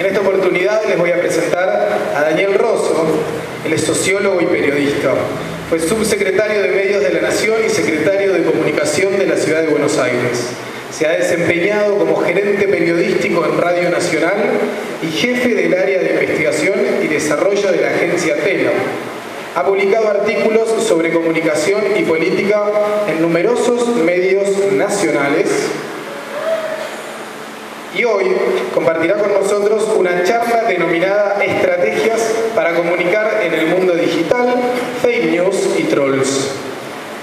En esta oportunidad les voy a presentar a Daniel Rosso. Él es sociólogo y periodista. Fue subsecretario de Medios de la Nación y secretario de Comunicación de la Ciudad de Buenos Aires. Se ha desempeñado como gerente periodístico en Radio Nacional y jefe del área de investigación y desarrollo de la agencia TELA. Ha publicado artículos sobre comunicación y política en numerosos medios nacionales y hoy compartirá con nosotros una charla denominada Estrategias para comunicar en el mundo digital, fake news y trolls.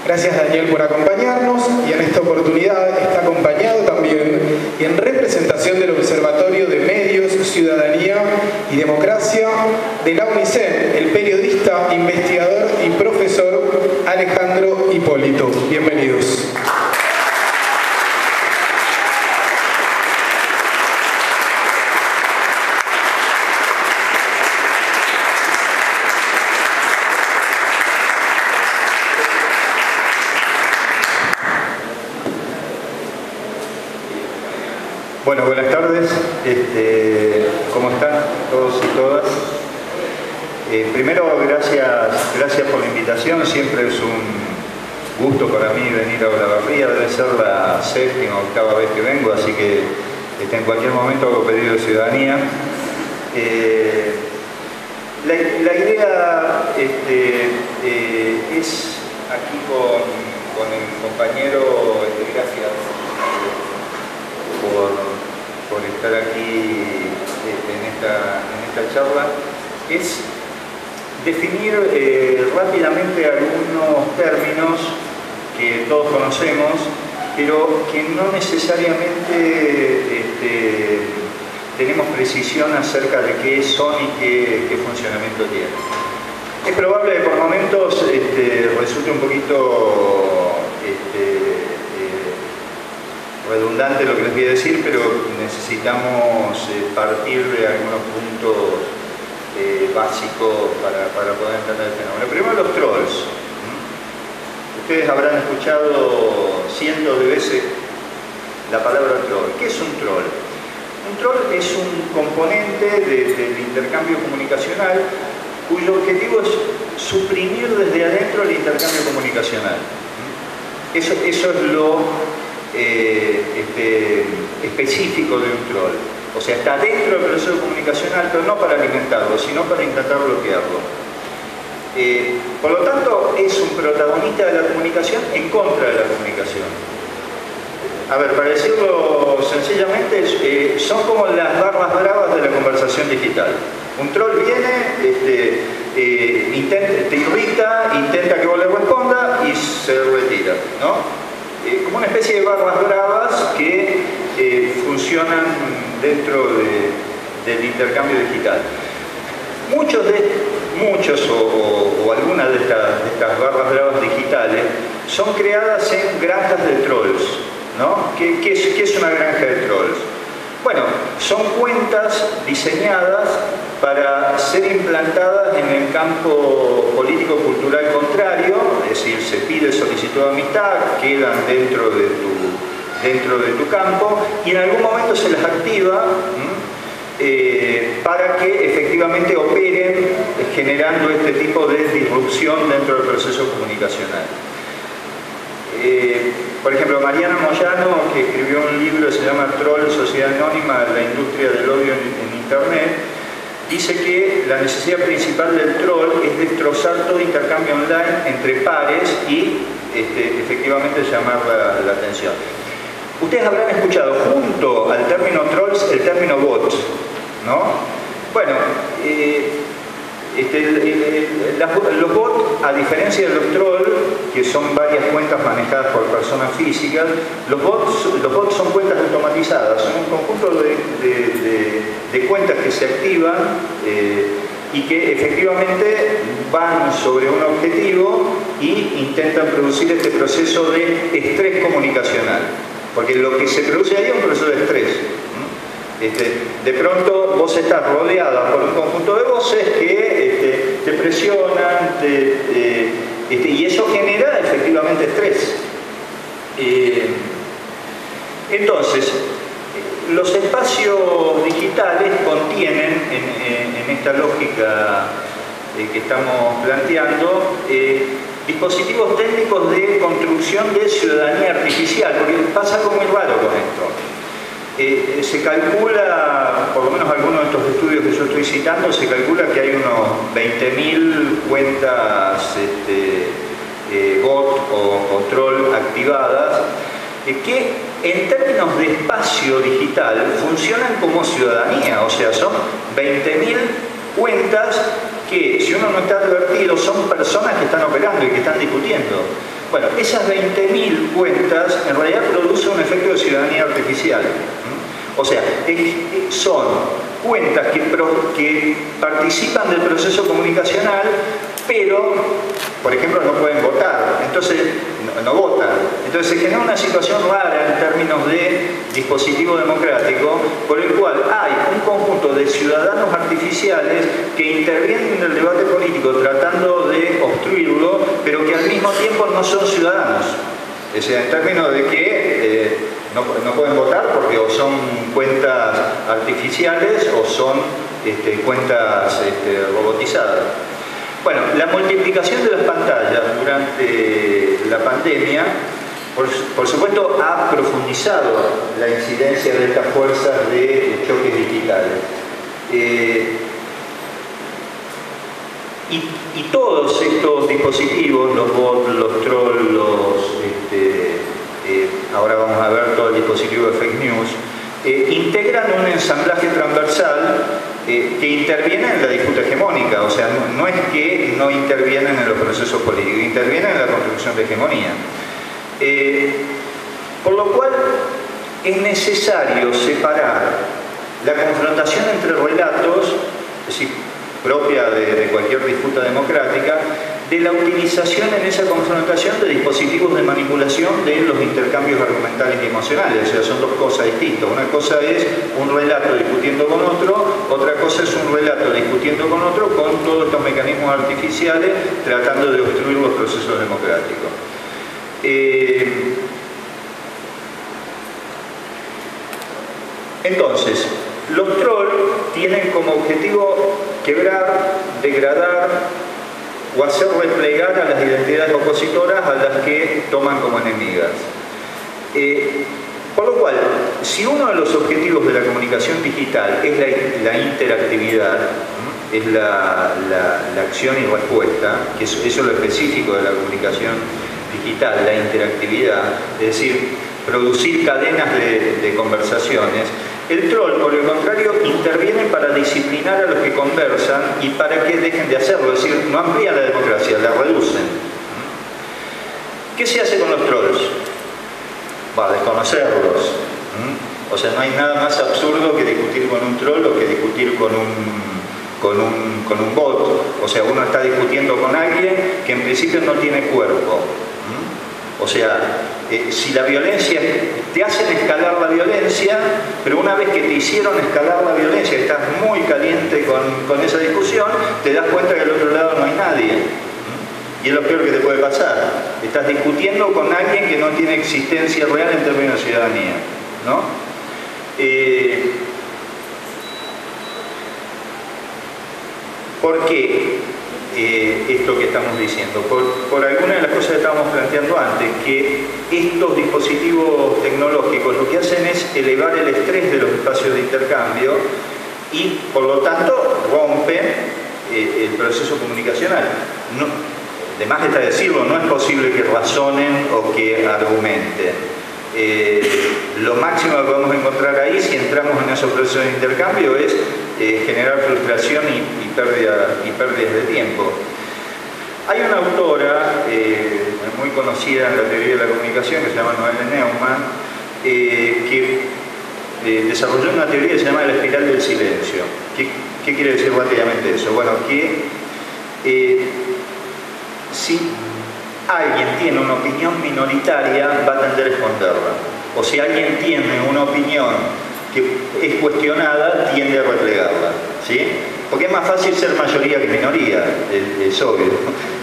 Gracias, Daniel, por acompañarnos, y en esta oportunidad está acompañado también y en representación del Observatorio de Medios, Ciudadanía y Democracia de la UNICEN, el periodista, investigador y profesor Alejandro Hipólito. Bienvenidos. Bueno, buenas tardes. ¿Cómo están todos y todas? Primero, gracias por la invitación. Siempre es un gusto para mí venir a Olavarría. Debe ser la 7ª o 8ª vez que vengo, así que en cualquier momento hago pedido de ciudadanía. La idea es aquí con el compañero, gracias por estar aquí en esta charla, es definir rápidamente algunos términos que todos conocemos, pero que no necesariamente tenemos precisión acerca de qué son y qué funcionamiento tienen. Es probable que por momentos resulte un poquito redundante lo que les voy a decir, pero necesitamos partir de algunos puntos básicos para poder entender el fenómeno. Primero, los trolls. Ustedes habrán escuchado cientos de veces la palabra troll. ¿Qué es un troll? Un troll es un componente del intercambio comunicacional cuyo objetivo es suprimir desde adentro el intercambio comunicacional. Eso es lo específico de un troll. O sea, está dentro del proceso comunicacional, pero no para alimentarlo, sino para intentar bloquearlo. Por lo tanto, es un protagonista de la comunicación en contra de la comunicación. A ver, para decirlo sencillamente, son como las barras bravas de la conversación digital. Un troll viene, te irrita, intenta que vos le responda y se retira, ¿no? Como una especie de barras bravas que funcionan dentro del intercambio digital. Muchos o algunas de estas barras bravas digitales son creadas en granjas de trolls, ¿no? ¿Qué es una granja de trolls? Bueno, son cuentas diseñadas para ser implantadas en el campo político-cultural contrario, es decir, se pide solicitud de amistad, quedan dentro de tu campo y en algún momento se las activa para que efectivamente operen generando este tipo de disrupción dentro del proceso comunicacional. Por ejemplo, Mariana Moyano, que escribió un libro que se llama Troll, Sociedad Anónima, la industria del odio en Internet, dice que la necesidad principal del troll es destrozar todo intercambio online entre pares y efectivamente llamar la atención. Ustedes habrán escuchado junto al término trolls el término bots, ¿no? Bueno, los bots, a diferencia de los trolls, que son varias cuentas manejadas por personas físicas, los bots son cuentas automatizadas, son un conjunto de cuentas que se activan y que efectivamente van sobre un objetivo y intentan producir este proceso de estrés comunicacional, porque lo que se produce ahí es un proceso de estrés. De pronto vos estás rodeada por un conjunto de voces que te presionan y eso genera efectivamente estrés. Entonces, los espacios digitales contienen esta lógica que estamos planteando, dispositivos técnicos de construcción de ciudadanía artificial, porque pasa algo muy raro con esto. Se calcula, por lo menos algunos de estos estudios que yo estoy citando, se calcula que hay unos 20.000 cuentas bot o troll activadas, que en términos de espacio digital funcionan como ciudadanía, o sea, son 20.000 cuentas que, si uno no está advertido, son personas que están operando y que están discutiendo. Bueno, esas 20.000 cuentas en realidad producen un efecto de ciudadanía artificial. O sea, son cuentas que participan del proceso comunicacional, pero, por ejemplo, no pueden votar, entonces no votan. Entonces se genera una situación rara en términos de dispositivo democrático, por el cual hay un conjunto de ciudadanos artificiales que intervienen en el debate político tratando de obstruirlo, pero que al mismo tiempo no son ciudadanos. O sea, en términos de que no pueden votar porque o son cuentas artificiales o son cuentas robotizadas. Bueno, la multiplicación de las pantallas durante la pandemia, por supuesto, ha profundizado la incidencia de estas fuerzas de choques digitales. Y todos estos dispositivos, los bots, los trolls, ahora vamos a ver todo el dispositivo de fake news, integran un ensamblaje transversal que interviene en la disputa hegemónica. O sea, no es que no intervienen en los procesos políticos, intervienen en la construcción de hegemonía. Por lo cual es necesario separar la confrontación entre relatos, es decir, propia de cualquier disputa democrática, de la utilización en esa confrontación de dispositivos de manipulación de los intercambios argumentales y emocionales. O sea, son dos cosas distintas. Una cosa es un relato discutiendo con otro, otra cosa es un relato discutiendo con otro con todos estos mecanismos artificiales tratando de obstruir los procesos democráticos. Entonces, los trolls tienen como objetivo quebrar, degradar o hacer replegar a las identidades opositoras a las que toman como enemigas. Por lo cual, si uno de los objetivos de la comunicación digital es la interactividad, es la acción y respuesta, que eso es lo específico de la comunicación digital, la interactividad, es decir, producir cadenas de conversaciones, el troll, por el contrario, interviene para disciplinar a los que conversan y para que dejen de hacerlo, es decir, no amplían la democracia, la reducen. ¿Qué se hace con los trolls? Va, desconocerlos. O sea, no hay nada más absurdo que discutir con un troll o que discutir con un bot. O sea, uno está discutiendo con alguien que en principio no tiene cuerpo. O sea, si la violencia, te hacen escalar la violencia, pero una vez que te hicieron escalar la violencia, estás muy caliente con esa discusión, te das cuenta que al otro lado no hay nadie. Y es lo peor que te puede pasar. Estás discutiendo con alguien que no tiene existencia real en términos de ciudadanía, ¿no? ¿Por qué esto que estamos diciendo? Por alguna de las cosas que estábamos planteando antes, que estos dispositivos tecnológicos lo que hacen es elevar el estrés de los espacios de intercambio y, por lo tanto, rompen el proceso comunicacional. No, además está decirlo, no es posible que razonen o que argumenten. Lo máximo que podemos encontrar ahí, si entramos en esos procesos de intercambio, es generar frustración y pérdidas de tiempo. Hay una autora muy conocida en la teoría de la comunicación que se llama Noelle Neumann, que desarrolló una teoría que se llama la espiral del silencio. ¿Qué quiere decir rápidamente eso? Bueno, que si alguien tiene una opinión minoritaria, va a tender a esconderla. O si alguien tiene una opinión que es cuestionada, tiende a replegarla, ¿sí? Porque es más fácil ser mayoría que minoría, es obvio,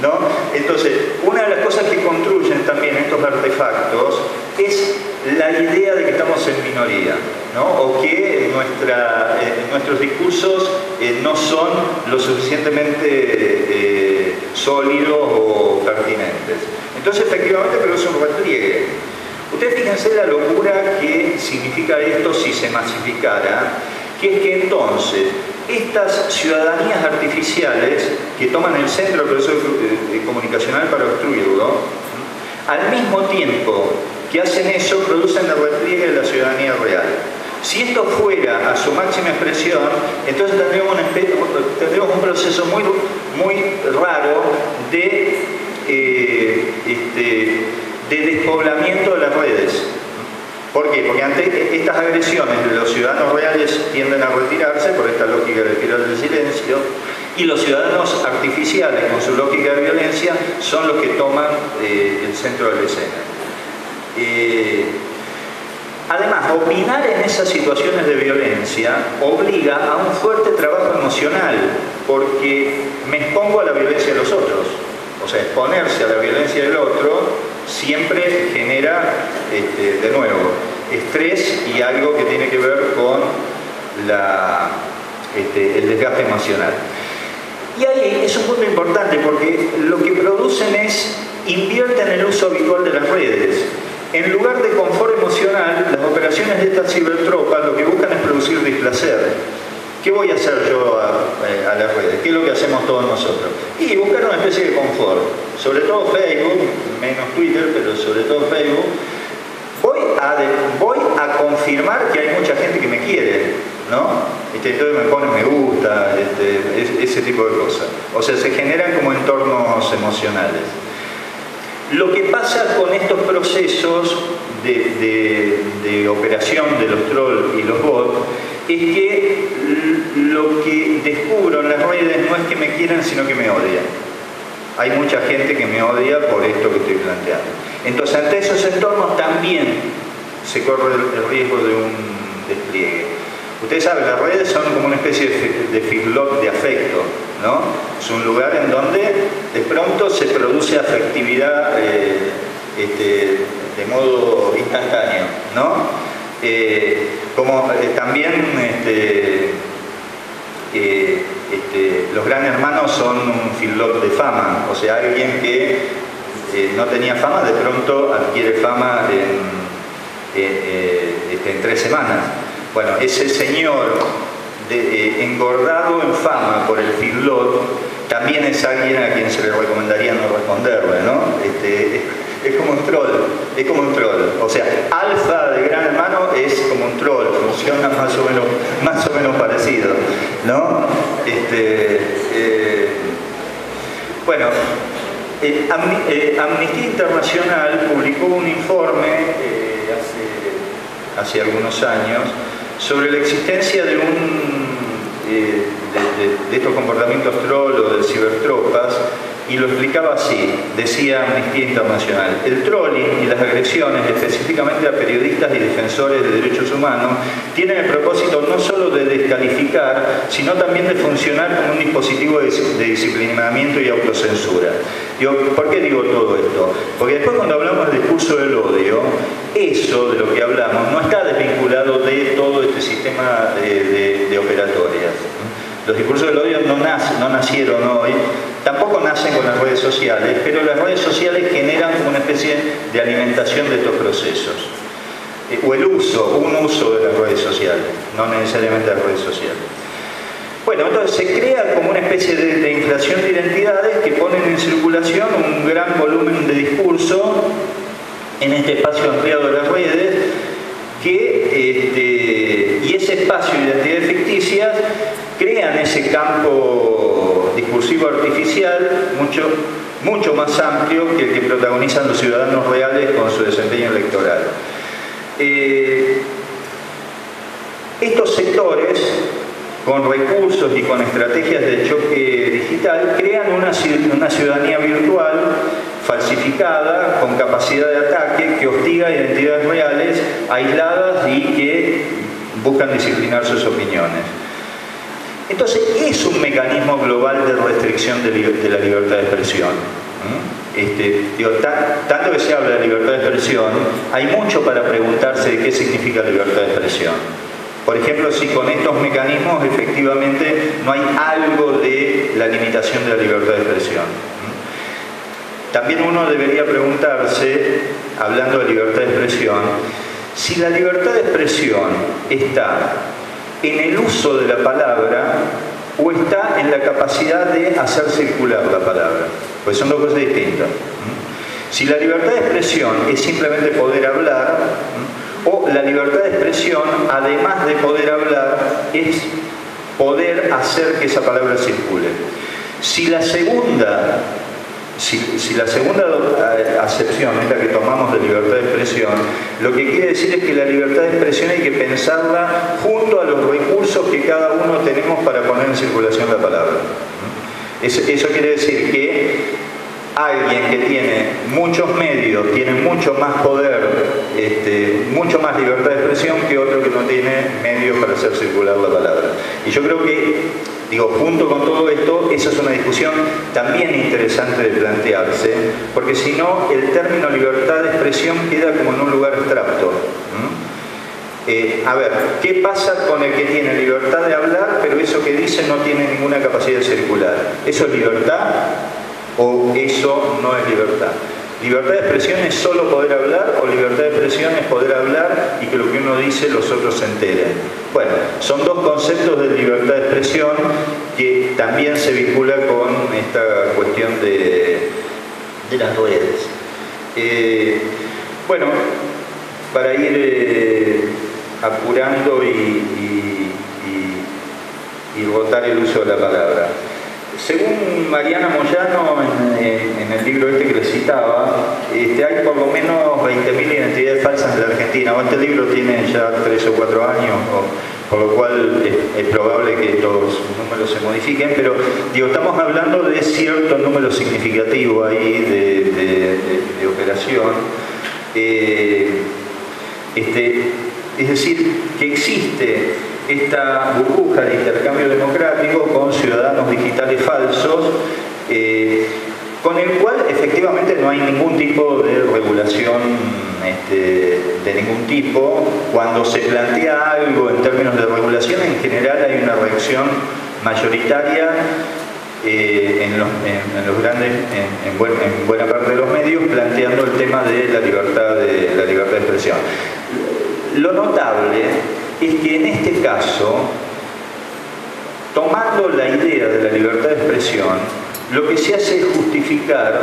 ¿no? Entonces, una de las cosas que construyen también estos artefactos es la idea de que estamos en minoría. ¿no? O que nuestros discursos no son lo suficientemente sólidos o pertinentes. Entonces, efectivamente, produce un repliegue. Ustedes fíjense la locura que significa esto si se masificara, que es que entonces estas ciudadanías artificiales que toman el centro del proceso comunicacional para obstruirlo, al mismo tiempo que hacen eso, producen el repliegue de la ciudadanía real. Si esto fuera a su máxima expresión, entonces tendríamos un proceso muy raro de despoblamiento de las redes. ¿Por qué? Porque ante estas agresiones los ciudadanos reales tienden a retirarse por esta lógica de espiral del silencio, y los ciudadanos artificiales con su lógica de violencia son los que toman el centro de la escena. Además, opinar en esas situaciones de violencia obliga a un fuerte trabajo emocional, porque me expongo a la violencia de los otros. O sea, exponerse a la violencia del otro siempre genera, de nuevo, estrés y algo que tiene que ver con el desgaste emocional. Y ahí es un punto importante, porque lo que producen es, invierten el uso habitual de las redes. En lugar de confort emocional, las operaciones de estas cibertropas lo que buscan es producir displacer. ¿Qué voy a hacer yo a las redes? ¿Qué es lo que hacemos todos nosotros? Y buscar una especie de confort. Sobre todo Facebook, menos Twitter, pero sobre todo Facebook. Voy a confirmar que hay mucha gente que me quiere, ¿no? Entonces me pone me gusta, ese tipo de cosas. O sea, se generan como entornos emocionales. Lo que pasa con estos procesos de operación de los trolls y los bots es que lo que descubro en las redes no es que me quieran, sino que me odian. Hay mucha gente que me odia por esto que estoy planteando. Entonces, ante esos entornos también se corre el riesgo de un despliegue. Ustedes saben, las redes son como una especie de feedlot de afecto, ¿no? Es un lugar en donde de pronto se produce afectividad de modo instantáneo, ¿no? Como también los gran hermanos son un feedlot de fama, o sea, alguien que no tenía fama de pronto adquiere fama en 3 semanas. Bueno, ese señor engordado en fama por el feedlot también es alguien a quien se le recomendaría no responderle, ¿no? Es como un troll, o sea, alfa de gran hermano es como un troll, funciona más o menos parecido, ¿no? Bueno, Amnistía Internacional publicó un informe hace algunos años sobre la existencia de estos comportamientos troll o de cibertropas, y lo explicaba así, decía Amnistía Internacional: el trolling y las agresiones, específicamente a periodistas y defensores de derechos humanos, tienen el propósito no solo de descalificar, sino también de funcionar como un dispositivo de disciplinamiento y autocensura. ¿Por qué digo todo esto? Porque después, cuando hablamos del discurso del odio, eso de lo que hablamos no está desvinculado de todo este sistema de operatorias. Los discursos del odio no nacieron hoy, tampoco nacen con las redes sociales, pero las redes sociales generan como una especie de alimentación de estos procesos. O un uso de las redes sociales, no necesariamente las redes sociales. Bueno, entonces se crea como una especie de inflación de identidades que ponen en circulación un gran volumen de discurso en este espacio ampliado de las redes, y ese espacio de identidades ficticias crean ese campo discursivo artificial mucho más amplio que el que protagonizan los ciudadanos reales con su desempeño electoral. Estos sectores, con recursos y con estrategias de choque digital, crean una ciudadanía virtual falsificada, con capacidad de ataque, que hostiga a identidades reales aisladas y que buscan disciplinar sus opiniones. Entonces, es un mecanismo global de restricción de la libertad de expresión. Tanto que se habla de libertad de expresión, hay mucho para preguntarse de qué significa libertad de expresión. Por ejemplo, si con estos mecanismos efectivamente no hay algo de la limitación de la libertad de expresión. También uno debería preguntarse, hablando de libertad de expresión, si la libertad de expresión está en el uso de la palabra o está en la capacidad de hacer circular la palabra, pues son dos cosas distintas. Si la libertad de expresión es simplemente poder hablar, o la libertad de expresión, además de poder hablar, es poder hacer que esa palabra circule. Si la segunda acepción es la que tomamos de libertad de expresión, lo que quiere decir es que la libertad de expresión hay que pensarla junto a los recursos que cada uno tenemos para poner en circulación la palabra. Eso quiere decir que alguien que tiene muchos medios, tiene mucho más poder, mucho más libertad de expresión que otro que no tiene medios para hacer circular la palabra. Y yo creo que, junto con todo esto, esa es una discusión también interesante de plantearse, porque si no, el término libertad de expresión queda como en un lugar abstracto. A ver, ¿qué pasa con el que tiene libertad de hablar, pero eso que dice no tiene ninguna capacidad de circular? ¿Eso es libertad o eso no es libertad? ¿Libertad de expresión es solo poder hablar o libertad de expresión es poder hablar y que lo que uno dice los otros se enteren? Bueno, son dos conceptos de libertad de expresión que también se vincula con esta cuestión de las redes. Bueno, para ir apurando y rotar el uso de la palabra. Según Mariana Moyano, en el libro que les citaba, hay por lo menos 20.000 identidades falsas en la Argentina. Este libro tiene ya 3 o 4 años, por lo cual es probable que estos números se modifiquen, pero estamos hablando de cierto número significativo ahí de operación. Es decir, que existe esta burbuja de intercambio democrático con ciudadanos digitales falsos, con el cual efectivamente no hay ningún tipo de regulación de ningún tipo. Cuando se plantea algo en términos de regulación, en general hay una reacción mayoritaria en buena parte de los medios, planteando el tema de la libertad de expresión. Lo notable es que en este caso, tomando la idea de la libertad de expresión, lo que se hace es justificar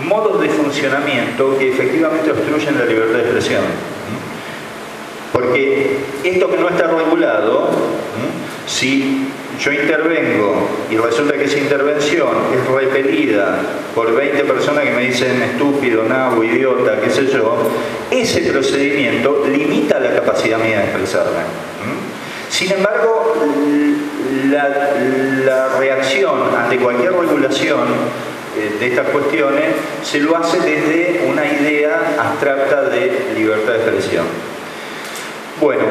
modos de funcionamiento que efectivamente obstruyen la libertad de expresión. Porque esto que no está regulado, si yo intervengo y resulta que esa intervención es repelida por 20 personas que me dicen estúpido, nabo, idiota, qué sé yo, ese procedimiento limita la capacidad mía de expresarme. Sin embargo, la reacción ante cualquier regulación de estas cuestiones se lo hace desde una idea abstracta de libertad de expresión. Bueno,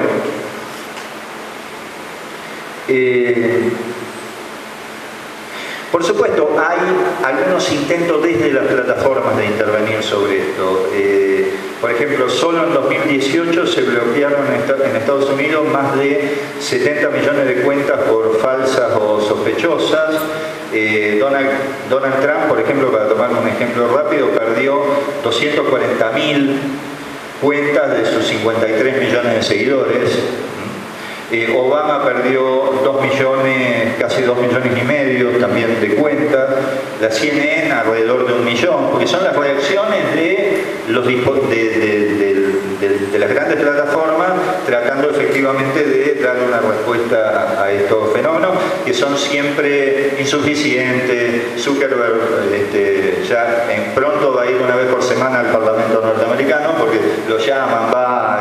por supuesto, hay algunos intentos desde las plataformas de intervenir sobre esto. Por ejemplo, solo en 2018 se bloquearon en Estados Unidos más de 70 millones de cuentas por falsas o sospechosas. Donald Trump, por ejemplo, para tomar un ejemplo rápido, perdió 240.000 cuentas de sus 53 millones de seguidores. Obama perdió 2 millones, casi 2 millones y medio también de cuentas. La CNN alrededor de 1 millón, porque son las reacciones de las grandes plataformas tratando efectivamente de dar una respuesta a estos fenómenos que son siempre insuficientes. Zuckerberg ya pronto va a ir una vez por semana al Parlamento norteamericano porque lo llaman, va,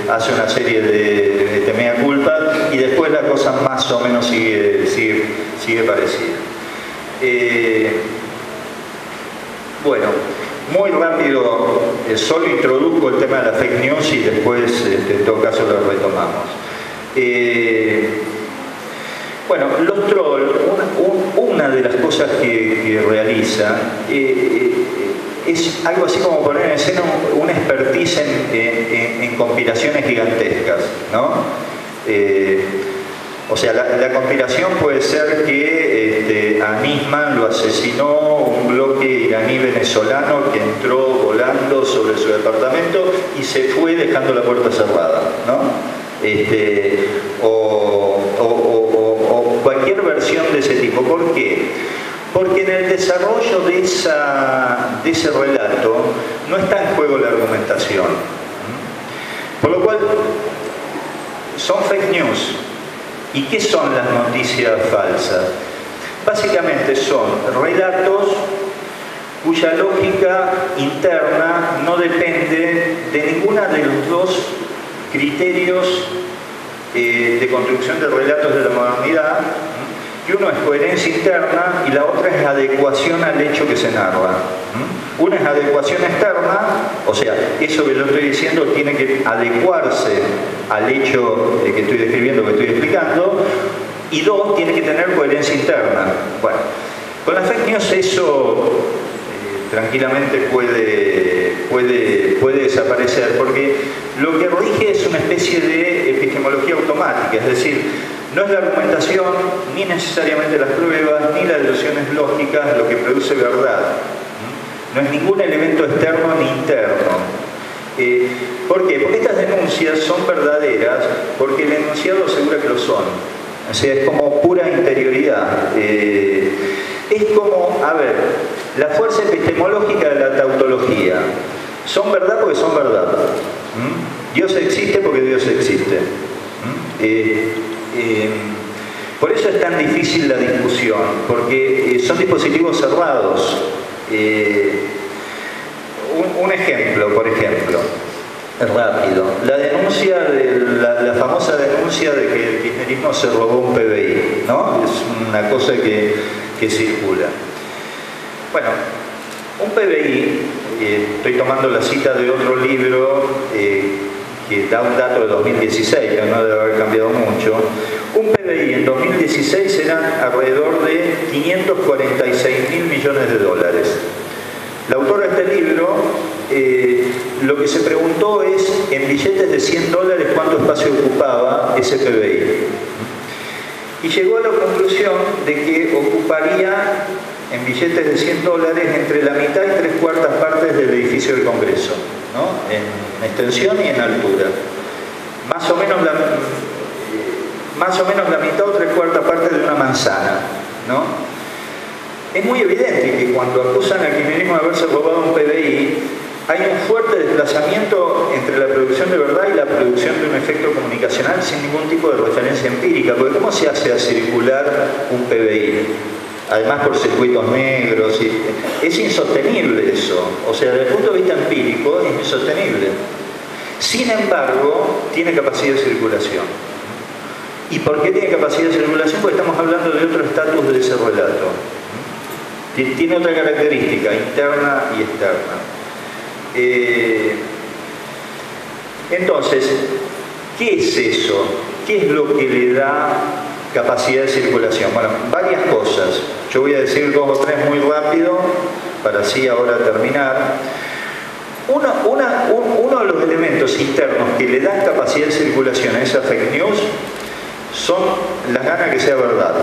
hace una serie de mea culpa y después la cosa más o menos sigue parecida. Bueno, muy rápido, solo introduzco el tema de la fake news y después en todo caso lo retomamos. Bueno, los trolls, una de las cosas que realizan es algo así como poner en escena una expertise en compilaciones gigantescas, ¿no? O sea, la conspiración puede ser que a Nisman lo asesinó un bloque iraní-venezolano que entró volando sobre su departamento y se fue dejando la puerta cerrada, ¿no? O cualquier versión de ese tipo. ¿Por qué? Porque en el desarrollo de ese relato no está en juego la argumentación. Por lo cual, son fake news. ¿Y qué son las noticias falsas? Básicamente son relatos cuya lógica interna no depende de ninguna de los dos criterios de construcción de relatos de la modernidad, que uno es coherencia interna y la otra es adecuación al hecho que se narra. Una es adecuación externa, o sea, eso que yo estoy diciendo tiene que adecuarse al hecho que estoy describiendo, que estoy explicando, y dos, tiene que tener coherencia interna. Bueno, con las fake news eso tranquilamente puede desaparecer, porque lo que rige es una especie de epistemología automática, es decir, no es la argumentación, ni necesariamente las pruebas, ni las deducciones lógicas lo que produce verdad. No es ningún elemento externo ni interno. ¿Por qué? Porque estas denuncias son verdaderas porque el enunciado asegura que lo son. O sea, es como pura interioridad. Es como, a ver, la fuerza epistemológica de la tautología. Son verdad porque son verdad. Dios existe porque Dios existe. Por eso es tan difícil la discusión, porque son dispositivos cerrados. Un ejemplo, por ejemplo, rápido. La denuncia, la famosa denuncia de que el kirchnerismo se robó un PBI, ¿no? Es una cosa que circula. Bueno, un PBI, estoy tomando la cita de otro libro que da un dato de 2016, que no debe haber cambiado mucho. Un PBI en 2016 eran alrededor de 546.000 millones de dólares. La autora de este libro lo que se preguntó es, en billetes de 100 dólares, ¿cuánto espacio ocupaba ese PBI? Y llegó a la conclusión de que ocuparía, en billetes de 100 dólares, entre la mitad y 3/4 partes del edificio del Congreso, ¿no? En extensión y en altura. Más o menos la mitad o 3/4 partes de una manzana, ¿no? Es muy evidente que cuando acusan al kirchnerismo de haberse robado un PBI, hay un fuerte desplazamiento entre la producción de verdad y la producción de un efecto comunicacional sin ningún tipo de referencia empírica, porque ¿cómo se hace a circular un PBI? Además por circuitos negros, es insostenible eso, o sea, desde el punto de vista empírico es insostenible. Sin embargo, tiene capacidad de circulación. ¿Y por qué tiene capacidad de circulación? Porque estamos hablando de otro estatus de ese relato. Tiene otra característica, interna y externa. Entonces, ¿qué es eso? ¿Qué es lo que le da capacidad de circulación? Bueno, varias cosas. Yo voy a decir 2 o 3 muy rápido, para así ahora terminar. Uno de los elementos internos que le dan capacidad de circulación a esa fake news son las ganas que sea verdad.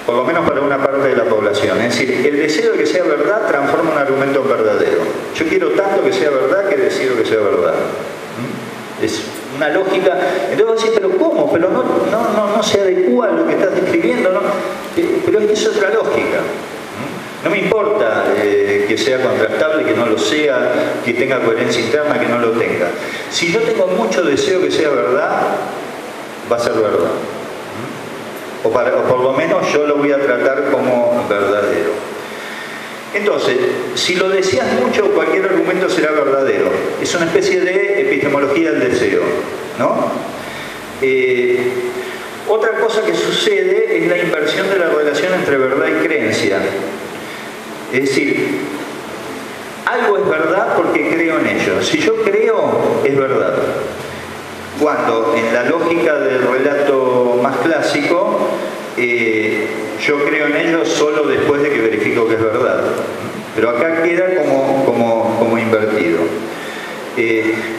Por lo menos para una parte de la población. Es decir, el deseo de que sea verdad transforma un argumento en verdadero. Yo quiero tanto que sea verdad que decido que sea verdad. Es una lógica. Entonces vos decís, ¿pero cómo? Pero no se adecua a lo que estás describiendo, ¿no? Pero es otra lógica. No me importa que sea contrastable, que no lo sea, que tenga coherencia interna, que no lo tenga. Si yo tengo mucho deseo que sea verdad, va a ser verdad. O por lo menos yo lo voy a tratar como verdadero. Entonces, si lo deseas mucho, cualquier argumento será verdadero. Es una especie de epistemología del deseo, ¿no? Otra cosa que sucede es la inversión de la relación entre verdad y creencia. Es decir, algo es verdad porque creo en ello. Si yo creo, es verdad. Cuando en la lógica del relato más clásico, yo creo en ello solo después de que verifico que es verdad. Pero acá queda como invertido.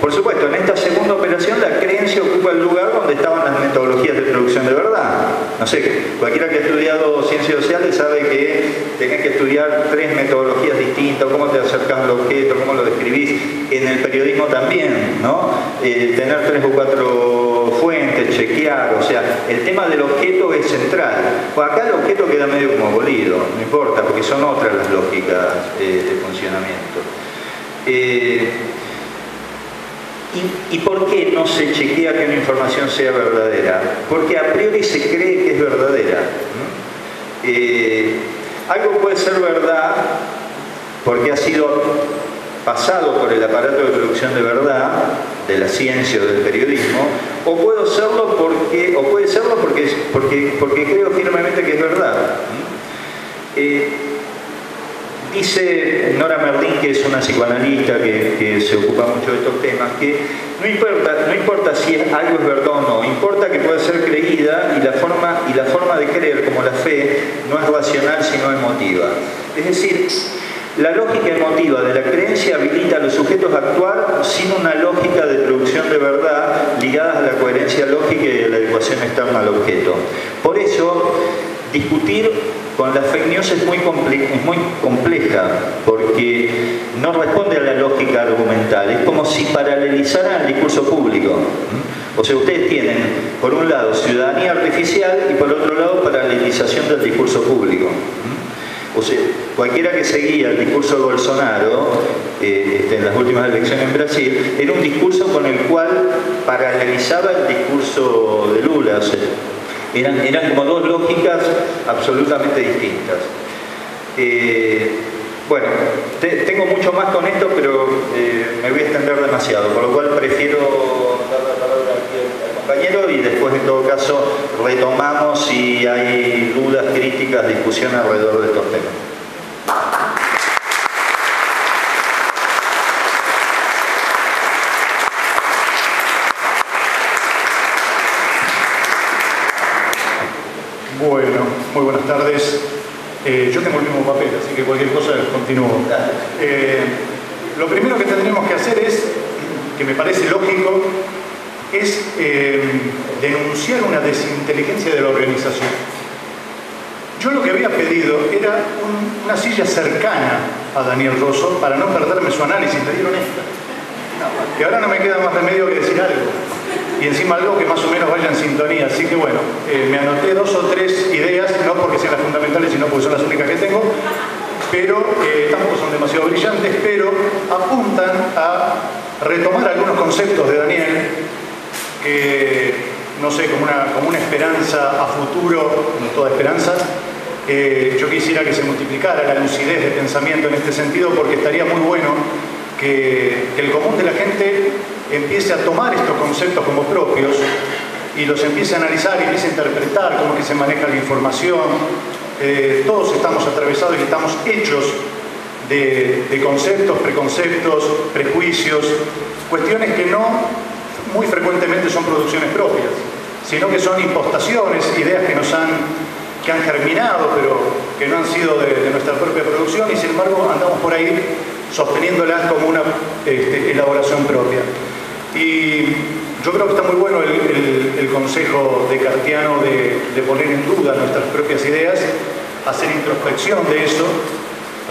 Por supuesto, en esta segunda operación la creencia ocupa el lugar donde estaban las metodologías de producción de verdad. No sé, cualquiera que ha estudiado ciencias sociales sabe que tenés que estudiar 3 metodologías distintas, cómo te acercás al objeto, cómo lo describís. En el periodismo también, ¿no? Tener 3 o 4 fuentes, chequear, o sea, el tema del objeto es central. Pues acá el objeto queda medio como abolido, no importa, porque son otras las lógicas de funcionamiento. ¿Y por qué no se chequea que una información sea verdadera? Porque a priori se cree que es verdadera. Algo puede ser verdad porque ha sido pasado por el aparato de producción de verdad, de la ciencia o del periodismo, o puede serlo porque creo firmemente que es verdad. Dice Nora Merlin, que es una psicoanalista que se ocupa mucho de estos temas, que no importa si algo es verdad o no, importa que pueda ser creída y la forma de creer, como la fe, no es racional sino emotiva. Es decir, la lógica emotiva de la creencia habilita a los sujetos a actuar sin una lógica de producción de verdad ligada a la coherencia lógica y a la adecuación externa al objeto. Por eso, discutir con las fake news es muy compleja, porque no responde a la lógica argumental. Es como si paralelizaran el discurso público. O sea, ustedes tienen, por un lado, ciudadanía artificial y por otro lado, paralelización del discurso público. O sea, cualquiera que seguía el discurso de Bolsonaro en las últimas elecciones en Brasil, era un discurso con el cual paralelizaba el discurso de Lula. O sea, eran como 2 lógicas absolutamente distintas. Bueno, tengo mucho más con esto, pero me voy a extender demasiado, por lo cual prefiero dar la palabra aquí al compañero y después, en todo caso, retomamos si hay dudas, críticas, discusión alrededor de estos temas. Bueno, muy buenas tardes. Yo tengo el mismo papel, así que cualquier cosa continúo. Lo primero que tendríamos que hacer es, que me parece lógico, es denunciar una desinteligencia de la organización. Yo lo que había pedido era una silla cercana a Daniel Rosso para no perderme su análisis, te dieron esta. Y ahora no me queda más remedio que decir algo. Y encima algo que más o menos vaya en sintonía. Así que bueno, me anoté 2 o 3 ideas, no porque sean las fundamentales, sino porque son las únicas que tengo, pero tampoco son demasiado brillantes, pero apuntan a retomar algunos conceptos de Daniel, que, no sé, como una esperanza a futuro, no toda esperanza. Yo quisiera que se multiplicara la lucidez de pensamiento en este sentido, porque estaría muy bueno que el común de la gente empiece a tomar estos conceptos como propios y los empiece a analizar y empiece a interpretar cómo es que se maneja la información. Todos estamos atravesados y estamos hechos de conceptos, preconceptos, prejuicios, cuestiones que no muy frecuentemente son producciones propias, sino que son impostaciones, ideas que han germinado, pero que no han sido de nuestra propia producción, y sin embargo andamos por ahí sosteniéndolas como una elaboración propia. Y yo creo que está muy bueno el consejo descartiano de poner en duda nuestras propias ideas, hacer introspección de eso,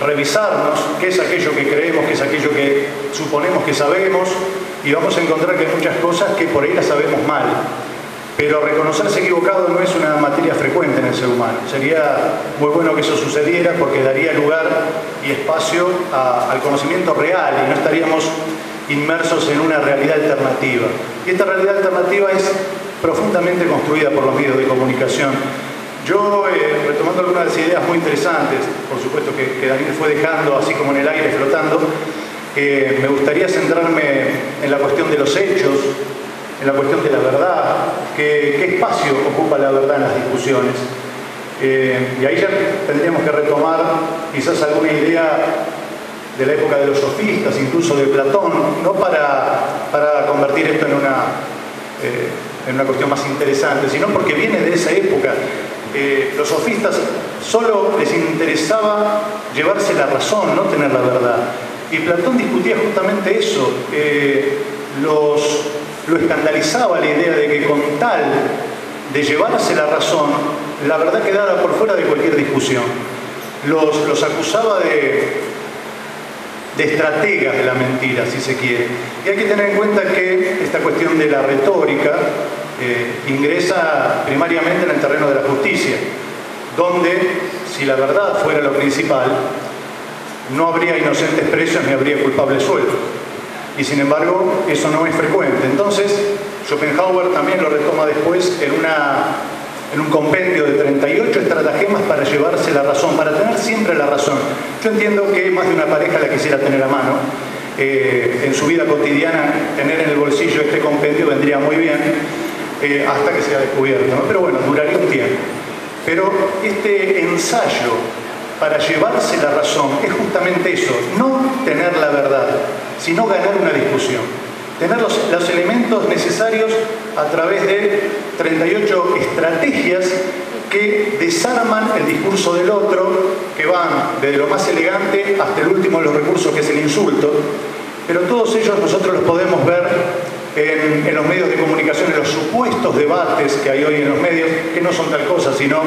revisarnos qué es aquello que creemos, qué es aquello que suponemos que sabemos, y vamos a encontrar que hay muchas cosas que por ahí las sabemos mal. Pero reconocerse equivocado no es una materia frecuente en el ser humano. Sería muy bueno que eso sucediera, porque daría lugar y espacio al conocimiento real y no estaríamos inmersos en una realidad alternativa. Y esta realidad alternativa es profundamente construida por los medios de comunicación. Yo, retomando algunas ideas muy interesantes, por supuesto que Daniel fue dejando así como en el aire flotando, me gustaría centrarme en la cuestión de los hechos, en la cuestión de la verdad, qué espacio ocupa la verdad en las discusiones. Y ahí ya tendríamos que retomar quizás alguna idea de la época de los sofistas, incluso de Platón, no para convertir esto en una cuestión más interesante, sino porque viene de esa época. Los sofistas solo les interesaba llevarse la razón, no tener la verdad. Y Platón discutía justamente eso. Lo escandalizaba la idea de que con tal de llevarse la razón, la verdad quedara por fuera de cualquier discusión. Los acusaba de estrategas de la mentira, si se quiere. Y hay que tener en cuenta que esta cuestión de la retórica ingresa primariamente en el terreno de la justicia, donde, si la verdad fuera lo principal, no habría inocentes presos ni habría culpables sueltos. Y sin embargo, eso no es frecuente. Entonces, Schopenhauer también lo retoma después en un compendio de 38 estratagemas para llevarse la razón, para tener siempre la razón. Yo entiendo que más de una pareja la quisiera tener a mano. En su vida cotidiana, tener en el bolsillo este compendio vendría muy bien, hasta que sea descubierto, ¿no? Pero bueno, duraría un tiempo. Pero este ensayo para llevarse la razón es justamente eso, no tener la verdad, sino ganar una discusión. Tener los elementos necesarios a través de 38 estrategias que desarman el discurso del otro, que van desde lo más elegante hasta el último de los recursos, que es el insulto. Pero todos ellos nosotros los podemos ver en los medios de comunicación, en los supuestos debates que hay hoy en los medios, que no son tal cosa, sino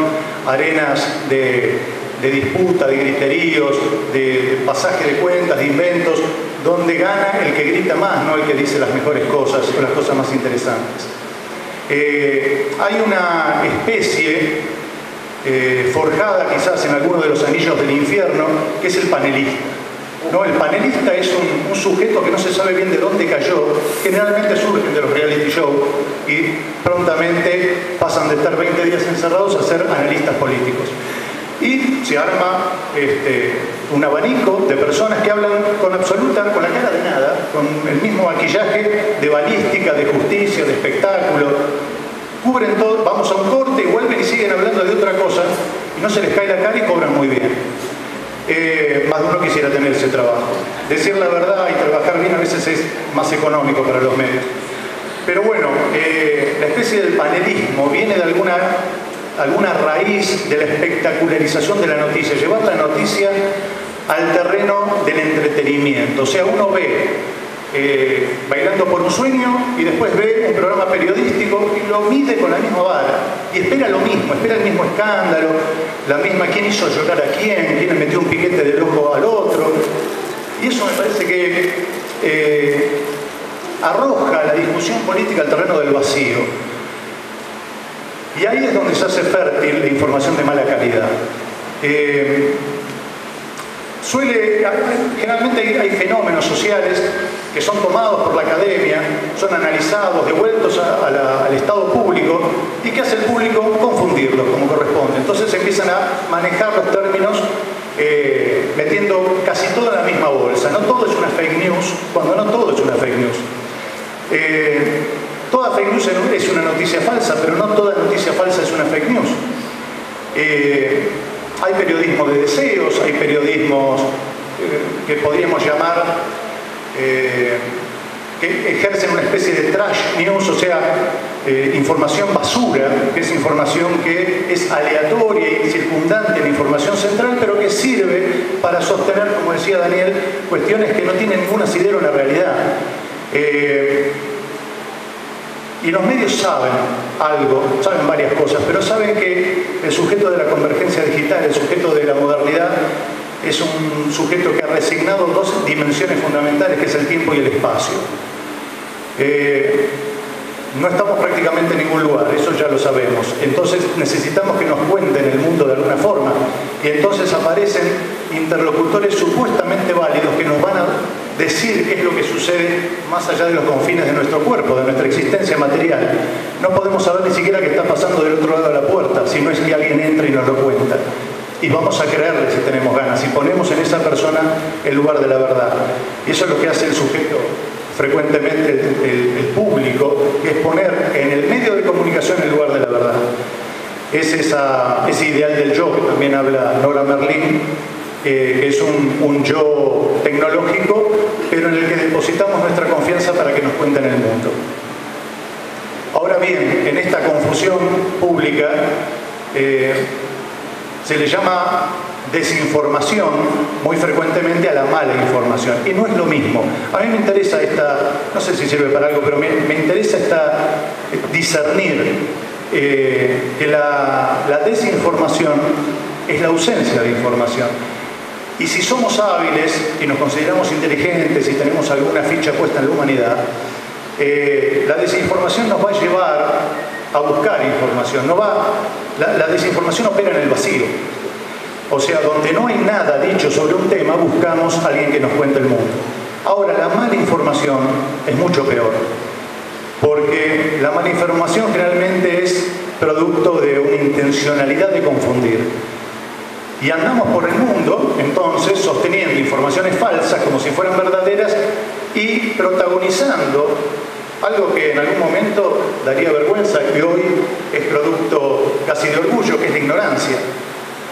arenas de disputa, de griteríos, de pasaje de cuentas, de inventos, donde gana el que grita más, no el que dice las mejores cosas o las cosas más interesantes. Hay una especie forjada quizás en alguno de los anillos del infierno, que es el panelista. ¿No? El panelista es un sujeto que no se sabe bien de dónde cayó, generalmente surgen de los reality shows y prontamente pasan de estar 20 días encerrados a ser analistas políticos. Y se arma un abanico de personas que hablan con la cara de nada, con el mismo maquillaje de balística, de justicia, de espectáculo. Cubren todo, vamos a un corte y vuelven y siguen hablando de otra cosa y no se les cae la cara y cobran muy bien. Más de uno quisiera tener ese trabajo. Decir la verdad y trabajar bien a veces es más económico para los medios. Pero bueno, la especie del panelismo viene de alguna raíz de la espectacularización de la noticia, llevar la noticia al terreno del entretenimiento. O sea, uno ve Bailando por un sueño y después ve un programa periodístico y lo mide con la misma vara y espera lo mismo, espera el mismo escándalo, la misma quién hizo llorar a quién le metió un piquete del ojo al otro. Y eso me parece que arroja la discusión política al terreno del vacío. Y ahí es donde se hace fértil la información de mala calidad. Generalmente hay fenómenos sociales que son tomados por la academia, son analizados, devueltos al Estado público, y que hace el público confundirlos como corresponde. Entonces empiezan a manejar los términos metiendo casi todo en la misma bolsa. No todo es una fake news, cuando no todo es una fake news. Toda fake news es una noticia falsa, pero no toda noticia falsa es una fake news. Hay periodismo de deseos, hay periodismos que podríamos llamar que ejercen una especie de trash news, o sea, información basura, que es información que es aleatoria y circundante en la información central, pero que sirve para sostener, como decía Daniel, cuestiones que no tienen ningún asidero en la realidad. Y los medios saben algo, saben varias cosas, pero saben que el sujeto de la convergencia digital, el sujeto de la modernidad, es un sujeto que ha resignado dos dimensiones fundamentales, que es el tiempo y el espacio. No estamos prácticamente en ningún lugar, eso ya lo sabemos. Entonces necesitamos que nos cuenten el mundo de alguna forma. Y entonces aparecen interlocutores supuestamente válidos que nos van a decir qué es lo que sucede más allá de los confines de nuestro cuerpo, de nuestra existencia material. No podemos saber ni siquiera qué está pasando del otro lado de la puerta, si no es que alguien entra y nos lo cuenta. Y vamos a creerle si tenemos ganas, si ponemos en esa persona el lugar de la verdad. Y eso es lo que hace el sujeto, frecuentemente el público, que es poner en el medio de comunicación el lugar de la verdad. Es ese ideal del yo que también habla Nora Merlin, que es un yo tecnológico, pero en el que depositamos nuestra confianza para que nos cuenten el mundo. Ahora bien, en esta confusión pública se le llama desinformación muy frecuentemente a la mala información. Y no es lo mismo. A mí me interesa no sé si sirve para algo, pero me interesa discernir que la desinformación es la ausencia de información. Y si somos hábiles y nos consideramos inteligentes y tenemos alguna ficha puesta en la humanidad, la desinformación nos va a llevar a buscar información. La desinformación opera en el vacío. O sea, donde no hay nada dicho sobre un tema, buscamos a alguien que nos cuente el mundo. Ahora, la mala información es mucho peor, porque la mala información generalmente es producto de una intencionalidad de confundir. Y andamos por el mundo, entonces, sosteniendo informaciones falsas como si fueran verdaderas y protagonizando algo que en algún momento daría vergüenza, que hoy es producto casi de orgullo, que es la ignorancia.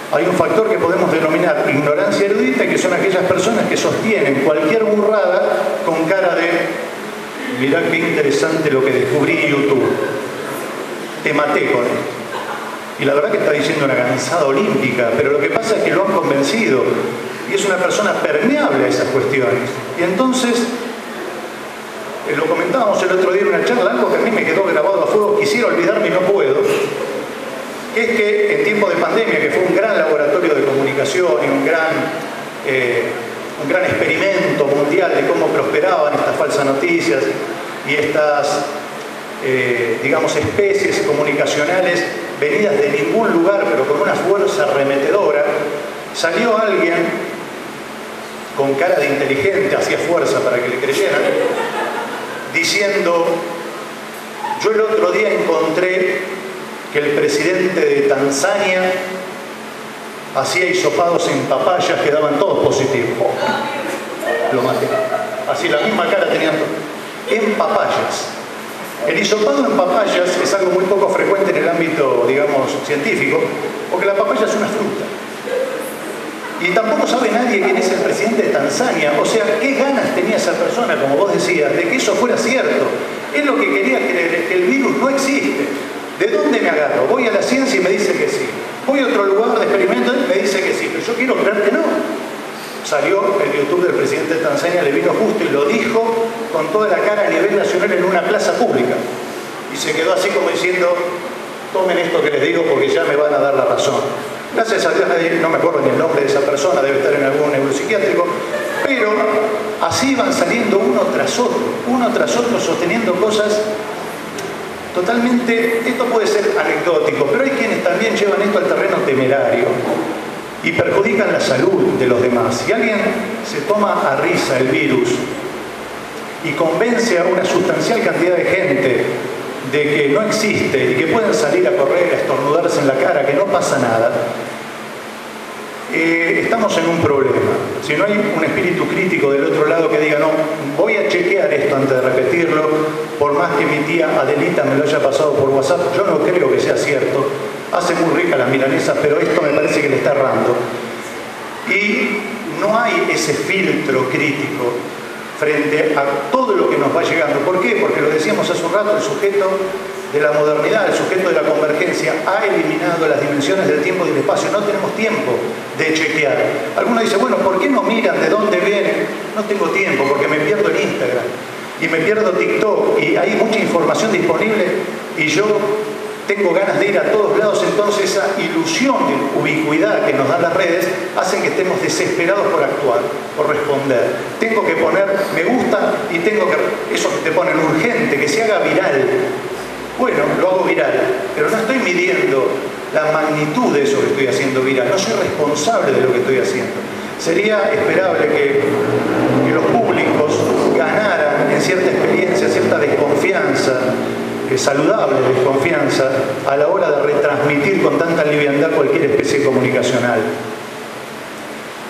Hay un factor que podemos denominar ignorancia erudita, que son aquellas personas que sostienen cualquier burrada con cara de mirá qué interesante lo que descubrí en YouTube. Te maté con esto. Y la verdad que está diciendo una gansada olímpica, pero lo que pasa es que lo han convencido y es una persona permeable a esas cuestiones. Y entonces, lo comentábamos el otro día en una charla, algo que a mí me quedó grabado a fuego, quisiera olvidarme y no puedo, que es que en tiempos de pandemia, que fue un gran laboratorio de comunicación y un gran experimento mundial de cómo prosperaban estas falsas noticias y estas, digamos, especies comunicacionales venidas de ningún lugar, pero con una fuerza arremetedora, salió alguien con cara de inteligente, hacía fuerza para que le creyeran, diciendo: yo el otro día encontré que el presidente de Tanzania hacía hisopados en papayas que daban todos positivos. Lo maté. Así la misma cara tenían en papayas. El hisopado en papayas es algo muy poco frecuente en el ámbito, digamos, científico, porque la papaya es una fruta. Y tampoco sabe nadie quién es el presidente de Tanzania. O sea, ¿qué ganas tenía esa persona, como vos decías, de que eso fuera cierto? Él lo que quería creer, que el virus no existe. ¿De dónde me agarro? Voy a la ciencia y me dice que sí. Voy a otro lugar de experimento y me dice que sí. Pero yo quiero creer que no. Salió el YouTube del presidente de Tanzania, le vino justo y lo dijo con toda la cara a nivel nacional en una plaza pública. Y se quedó así como diciendo: tomen esto que les digo porque ya me van a dar la razón. Gracias a Dios, no me acuerdo ni el nombre de esa persona, debe estar en algún neuropsiquiátrico, pero así van saliendo uno tras otro, sosteniendo cosas totalmente. Esto puede ser anecdótico, pero hay quienes también llevan esto al terreno temerario y perjudican la salud de los demás. Si alguien se toma a risa el virus y convence a una sustancial cantidad de gente de que no existe y que pueden salir a correr, a estornudarse en la cara, que no pasa nada, estamos en un problema. Si no hay un espíritu crítico del otro lado que diga: no, voy a chequear esto antes de repetirlo, por más que mi tía Adelita me lo haya pasado por WhatsApp, yo no creo que sea cierto, hace muy ricas las milanesas, pero esto me parece que le está errando. Y no hay ese filtro crítico frente a todo lo que nos va llegando. ¿Por qué? Porque lo decíamos hace un rato, el sujeto de la modernidad, el sujeto de la convergencia ha eliminado las dimensiones del tiempo y del espacio. No tenemos tiempo de chequear. Algunos dicen: bueno, ¿por qué no miran de dónde vienen? No tengo tiempo porque me pierdo en Instagram y me pierdo TikTok y hay mucha información disponible y yo tengo ganas de ir a todos lados. Entonces esa ilusión de ubicuidad que nos dan las redes hacen que estemos desesperados por actuar, por responder. Tengo que poner me gusta y tengo que, eso que te ponen urgente, que se haga viral. Bueno, lo hago viral, pero no estoy midiendo la magnitud de eso que estoy haciendo viral. No soy responsable de lo que estoy haciendo. Sería esperable que los públicos ganaran en cierta experiencia, cierta desconfianza, saludable desconfianza, a la hora de retransmitir con tanta liviandad cualquier especie comunicacional.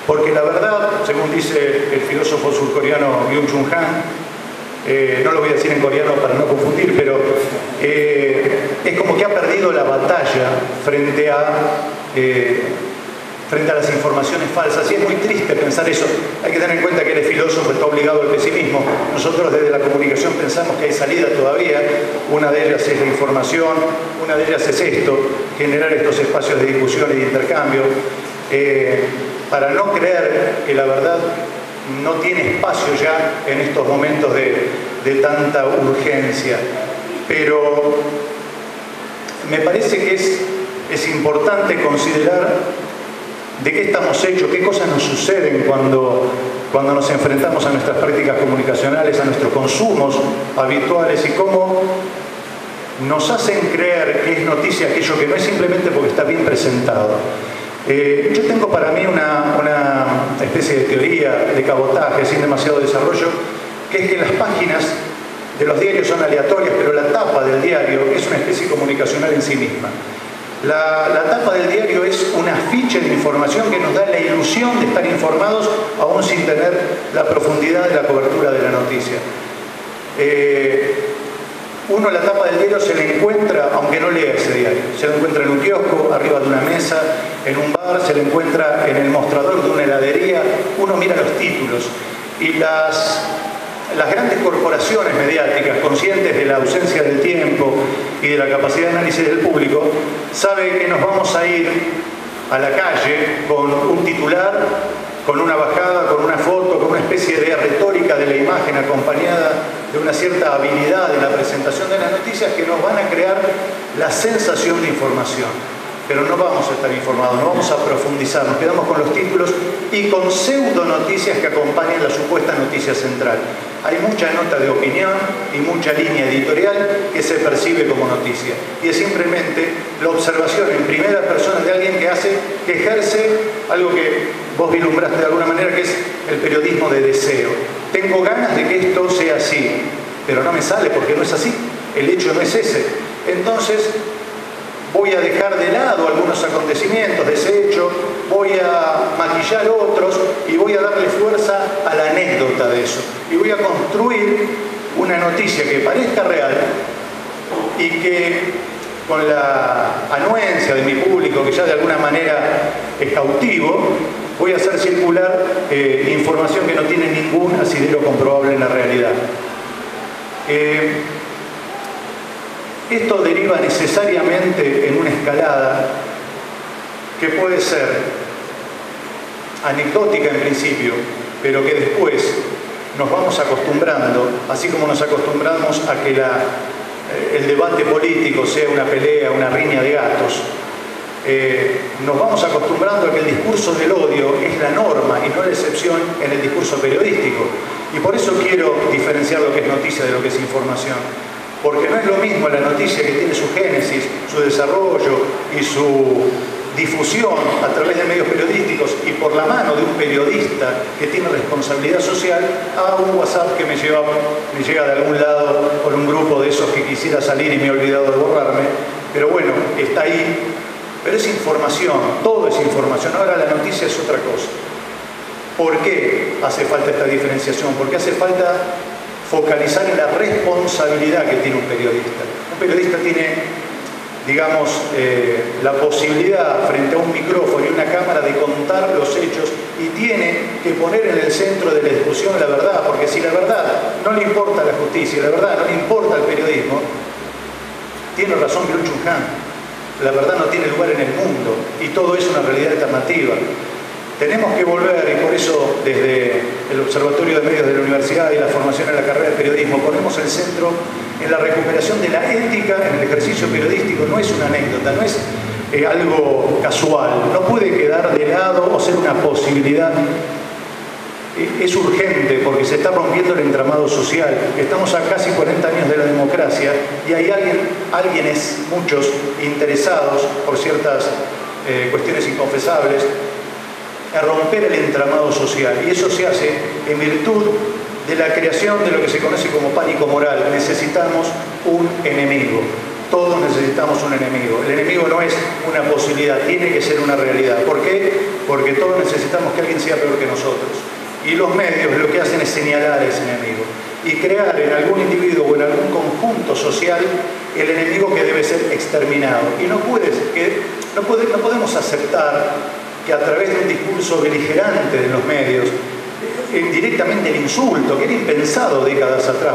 Porque la verdad, según dice el filósofo surcoreano Byung-Chul Han, no lo voy a decir en coreano para no confundir, pero es como que ha perdido la batalla frente a las informaciones falsas. Y es muy triste pensar eso. Hay que tener en cuenta que él es filósofo, está obligado al pesimismo. Nosotros desde la comunicación pensamos que hay salida todavía. Una de ellas es la información, una de ellas es esto, generar estos espacios de discusión y de intercambio. para no creer que la verdad no tiene espacio ya en estos momentos de tanta urgencia. Pero me parece que es importante considerar de qué estamos hechos, qué cosas nos suceden cuando nos enfrentamos a nuestras prácticas comunicacionales, a nuestros consumos habituales y cómo nos hacen creer que es noticia aquello que no es simplemente porque está bien presentado. Yo tengo para mí una especie de teoría de cabotaje sin demasiado desarrollo, que es que las páginas de los diarios son aleatorias, pero la tapa del diario es una especie comunicacional en sí misma. La tapa del diario es un afiche de información que nos da la ilusión de estar informados aún sin tener la profundidad de la cobertura de la noticia. Uno en la tapa del diario se le encuentra, aunque no lea ese diario, se lo encuentra en un kiosco, arriba de una mesa, en un bar, se le encuentra en el mostrador de una heladería, uno mira los títulos y las grandes corporaciones mediáticas, conscientes de la ausencia del tiempo y de la capacidad de análisis del público, saben que nos vamos a ir a la calle con un titular, con una bajada, con una foto, con una especie de retórica de la imagen acompañada de una cierta habilidad en la presentación de las noticias que nos van a crear la sensación de información. Pero no vamos a estar informados, no vamos a profundizar, nos quedamos con los títulos y con pseudo noticias que acompañan la supuesta noticia central. Hay mucha nota de opinión y mucha línea editorial que se percibe como noticia. Y es simplemente la observación en primera persona de alguien que ejerce algo que vos vislumbraste de alguna manera, que es el periodismo de deseo. Tengo ganas de que esto sea así, pero no me sale porque no es así. El hecho no es ese. Entonces, voy a dejar de lado algunos acontecimientos de ese hecho, voy a maquillar otros y voy a darle fuerza a la anécdota de eso. Y voy a construir una noticia que parezca real y que con la anuencia de mi público, que ya de alguna manera es cautivo, voy a hacer circular información que no tiene ningún asidero comprobable en la realidad. Esto deriva necesariamente en una escalada que puede ser anecdótica en principio, pero que después nos vamos acostumbrando, así como nos acostumbramos a que el debate político sea una pelea, una riña de gatos. Nos vamos acostumbrando a que el discurso del odio es la norma y no la excepción en el discurso periodístico. Y por eso quiero diferenciar lo que es noticia de lo que es información. Porque no es lo mismo la noticia que tiene su génesis, su desarrollo y su difusión a través de medios periodísticos y por la mano de un periodista que tiene responsabilidad social a un WhatsApp que me llega de algún lado por un grupo de esos que quisiera salir y me he olvidado de borrarme. Pero bueno, está ahí. Pero es información, todo es información. Ahora la noticia es otra cosa. ¿Por qué hace falta esta diferenciación? Porque hace falta focalizar en la responsabilidad que tiene un periodista. Un periodista tiene, digamos, la posibilidad frente a un micrófono y una cámara de contar los hechos y tiene que poner en el centro de la discusión la verdad, porque si la verdad no le importa a la justicia, la verdad no le importa al periodismo, tiene razón Byung-Chul Han, la verdad no tiene lugar en el mundo y todo es una realidad alternativa. Tenemos que volver, y por eso desde el Observatorio de Medios de la Universidad y la formación en la carrera de periodismo ponemos el centro en la recuperación de la ética en el ejercicio periodístico. No es una anécdota, no es algo casual, no puede quedar de lado o ser una posibilidad. Es urgente porque se está rompiendo el entramado social. Estamos a casi 40 años de la democracia y hay alguienes, muchos, interesados por ciertas cuestiones inconfesables, a romper el entramado social, y eso se hace en virtud de la creación de lo que se conoce como pánico moral. Necesitamos un enemigo, todos necesitamos un enemigo. El enemigo no es una posibilidad, tiene que ser una realidad. ¿Por qué? Porque todos necesitamos que alguien sea peor que nosotros, y los medios lo que hacen es señalar a ese enemigo y crear en algún individuo o en algún conjunto social el enemigo que debe ser exterminado. Y no podemos aceptar que a través de un discurso beligerante de los medios, directamente el insulto, que era impensado décadas atrás,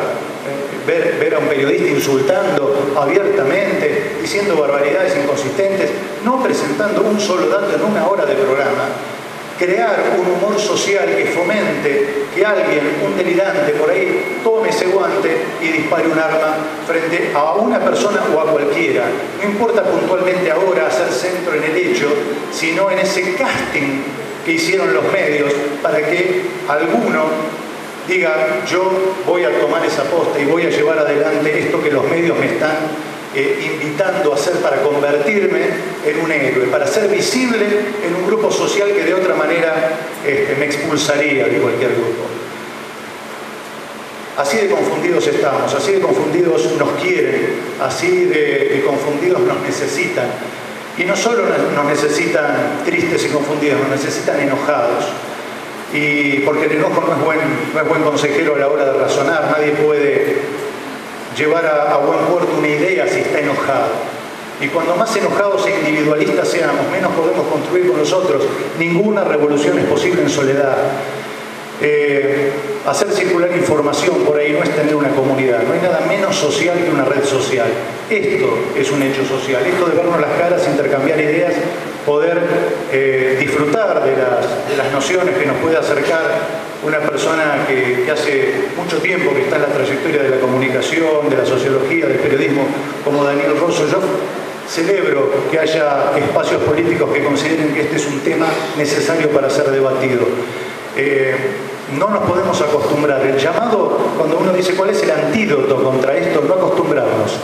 ver a un periodista insultando abiertamente, diciendo barbaridades inconsistentes, no presentando un solo dato en una hora de de programa, crear un humor social que fomente que alguien, un delirante por ahí, tome ese guante y dispare un arma frente a una persona o a cualquiera. No importa puntualmente ahora hacer centro en el hecho, sino en ese casting que hicieron los medios para que alguno diga: yo voy a tomar esa posta y voy a llevar adelante esto que los medios me están invitando a hacer para convertirme en un héroe, para ser visible en un grupo social que de otra manera me expulsaría de cualquier grupo. Así de confundidos estamos, así de confundidos nos quieren, así de confundidos nos necesitan. Y no solo nos necesitan tristes y confundidos, nos necesitan enojados. Y porque el enojo no es buen consejero a la hora de razonar. Nadie puede llevar a buen puerto una idea si está enojado. Y cuando más enojados e individualistas seamos, menos podemos construir con los otros. Ninguna revolución es posible en soledad. Hacer circular información por ahí no es tener una comunidad. No hay nada menos social que una red social. Esto es un hecho social. Esto de vernos las caras, intercambiar ideas, poder disfrutar de las nociones que nos puede acercar una persona que hace mucho tiempo que está en la trayectoria de la comunicación, de la sociología, del periodismo, como Daniel Rosso. Yo celebro que haya espacios políticos que consideren que este es un tema necesario para ser debatido. No nos podemos acostumbrar. El llamado, cuando uno dice cuál es el antídoto contra esto, no acostumbrarnos.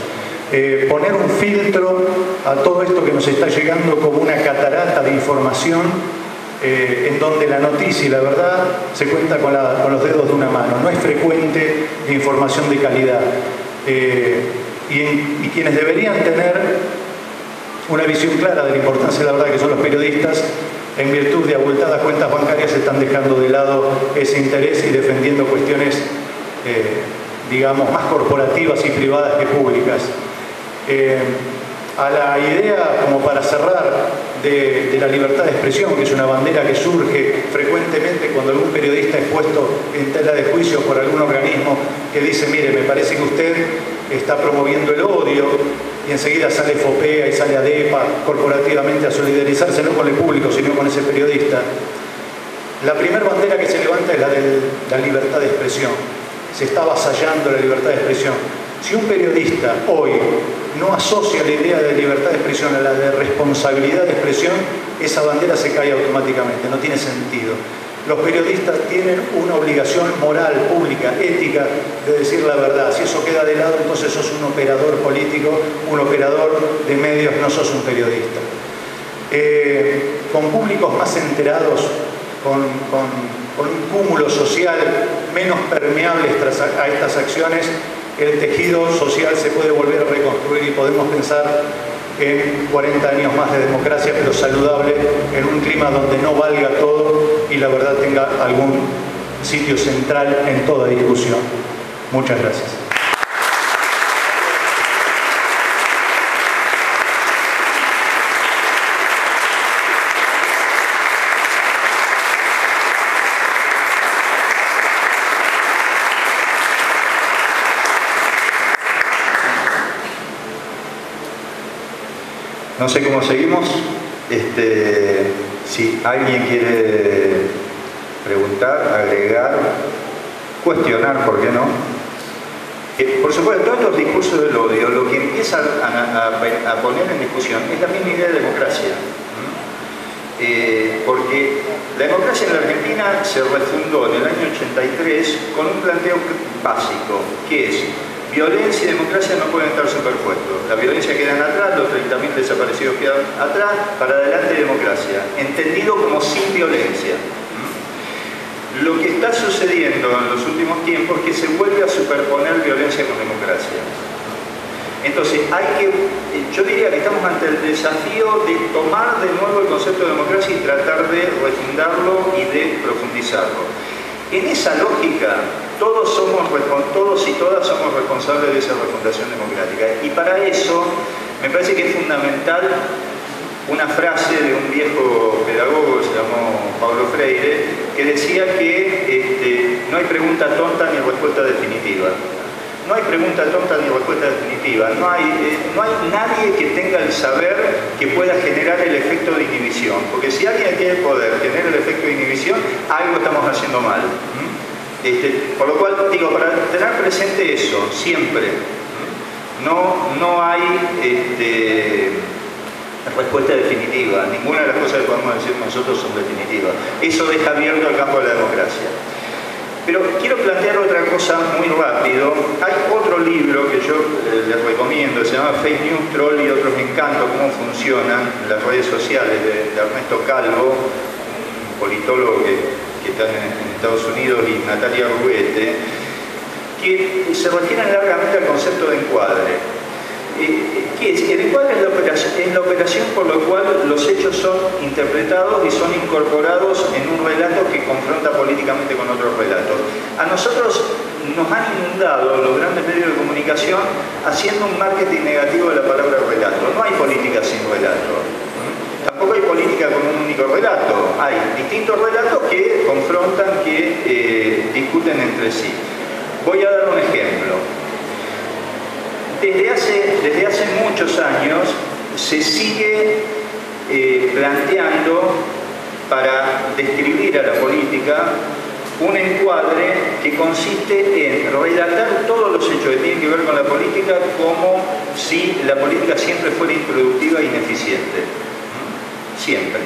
Poner un filtro a todo esto que nos está llegando como una catarata de información, en donde la noticia y la verdad se cuenta con los dedos de una mano. No es frecuente la información de calidad. Y quienes deberían tener una visión clara de la importancia de la verdad, que son los periodistas, en virtud de abultadas cuentas bancarias, están dejando de lado ese interés y defendiendo cuestiones, digamos, más corporativas y privadas que públicas. A la idea, como para cerrar, de la libertad de expresión, que es una bandera que surge frecuentemente cuando algún periodista es puesto en tela de juicio por algún organismo que dice: mire, me parece que usted está promoviendo el odio, y enseguida sale FOPEA y sale ADEPA corporativamente a solidarizarse no con el público sino con ese periodista. La primera bandera que se levanta es la de la libertad de expresión. Se está avasallando la libertad de expresión. Si un periodista hoy no asocia la idea de libertad de expresión a la de responsabilidad de expresión, esa bandera se cae automáticamente, no tiene sentido. Los periodistas tienen una obligación moral, pública, ética, de decir la verdad. Si eso queda de lado, entonces sos un operador político, un operador de medios, no sos un periodista. Con públicos más enterados, con un cúmulo social menos permeable a estas acciones, el tejido social se puede volver a reconstruir y podemos pensar en 40 años más de democracia, pero saludable, en un clima donde no valga todo y la verdad tenga algún sitio central en toda discusión. Muchas gracias. No sé cómo seguimos. Si alguien quiere preguntar, agregar, cuestionar, ¿por qué no? Por supuesto, todos los discursos del odio, lo que empiezan a poner en discusión es la misma idea de democracia. Porque la democracia en la Argentina se refundó en el año 83 con un planteo básico, que es: violencia y democracia no pueden estar superpuestos. La violencia quedan atrás, los 30.000 desaparecidos quedan atrás, para adelante democracia, entendido como sin violencia. Lo que está sucediendo en los últimos tiempos es que se vuelve a superponer violencia con democracia. Entonces, yo diría que estamos ante el desafío de tomar de nuevo el concepto de democracia y tratar de refundarlo y de profundizarlo. En esa lógica, todos y todas somos responsables de esa refundación democrática. Y para eso, me parece que es fundamental una frase de un viejo pedagogo, se llamó Paulo Freire, que decía que no hay pregunta tonta ni respuesta definitiva. no hay pregunta tonta ni respuesta definitiva. No hay nadie que tenga el saber que pueda generar el efecto de inhibición. Porque si alguien tiene el poder, genera el efecto de inhibición, algo estamos haciendo mal. Por lo cual, digo, para tener presente eso, siempre, no hay respuesta definitiva. Ninguna de las cosas que podemos decir nosotros son definitivas. Eso deja abierto el campo de la democracia. Pero quiero plantear otra cosa muy rápido. Hay otro libro que yo les recomiendo, se llama Fake News, Troll y otros encantos, cómo funcionan las redes sociales, de Ernesto Calvo, un politólogo que está en Estados Unidos, y Natalia Ruete, que se refieren largamente al concepto de encuadre. ¿Qué es? El encuadre es la operación por la cual los hechos son interpretados y son incorporados en un relato que confronta políticamente con otros relatos. A nosotros nos han inundado los grandes medios de comunicación haciendo un marketing negativo de la palabra relato. No hay política sin relato. Tampoco hay política con un único relato. Hay distintos relatos que confrontan, que discuten entre sí. Voy a dar un ejemplo. Desde hace muchos años se sigue planteando, para describir a la política, un encuadre que consiste en relatar todos los hechos que tienen que ver con la política como si la política siempre fuera improductiva e ineficiente. Siempre.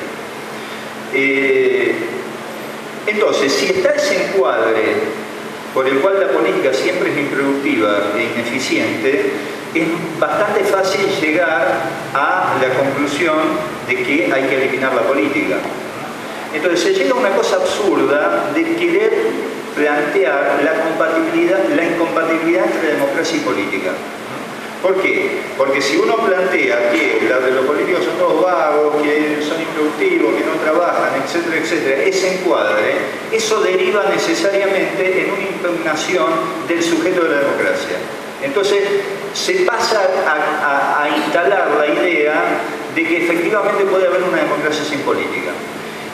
Entonces, si está ese encuadre por el cual la política siempre es improductiva e ineficiente, es bastante fácil llegar a la conclusión de que hay que eliminar la política. Entonces se llega a una cosa absurda de querer plantear la incompatibilidad entre democracia y política. ¿Por qué? Porque si uno plantea que los políticos son todos vagos, que son improductivos, que no trabajan, etcétera, etcétera, ese encuadre, eso deriva necesariamente en una impugnación del sujeto de la democracia. Entonces se pasa a instalar la idea de que efectivamente puede haber una democracia sin política.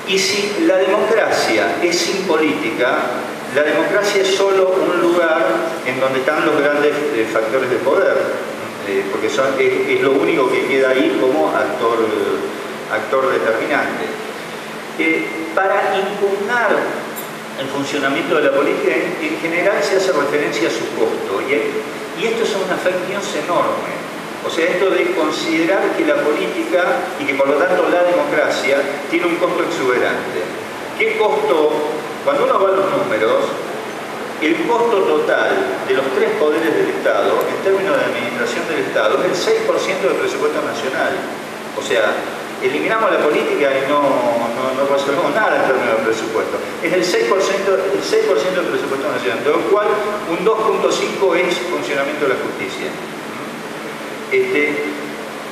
Y si la democracia es sin política, la democracia es solo un lugar en donde están los grandes factores de poder. Porque es lo único que queda ahí como actor determinante. Para impugnar el funcionamiento de la política, en general se hace referencia a su costo, y esto es una fake news enorme. O sea, esto de considerar que la política y que por lo tanto la democracia tiene un costo exuberante. ¿Qué costo? Cuando uno va a los números, el costo total de los tres poderes del Estado, en términos de administración del Estado, es el 6% del presupuesto nacional. O sea, eliminamos la política y no resolvemos nada en términos de presupuesto. Es el 6% del presupuesto nacional, de lo cual un 2.5% es funcionamiento de la justicia.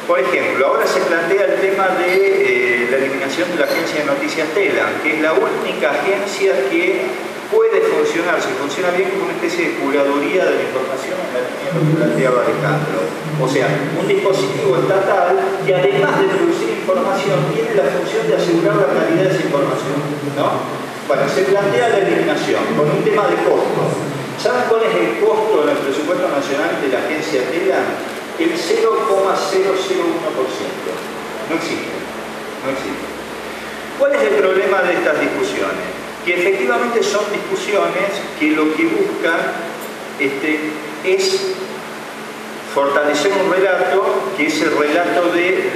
Por ejemplo, ahora se plantea el tema de la eliminación de la agencia de noticias TELAM, que es la única agencia que puede funcionar, si funciona bien, como una especie de curaduría de la información en la línea que planteaba Alejandro. O sea, un dispositivo estatal que además de producir información tiene la función de asegurar la calidad de esa información, ¿no? Bueno, se plantea la eliminación con un tema de costo. ¿Saben cuál es el costo en el presupuesto nacional de la agencia TELAM? El 0,001%. No existe. No existe. ¿Cuál es el problema de estas discusiones? Que efectivamente son discusiones que lo que buscan es fortalecer un relato, que es el relato de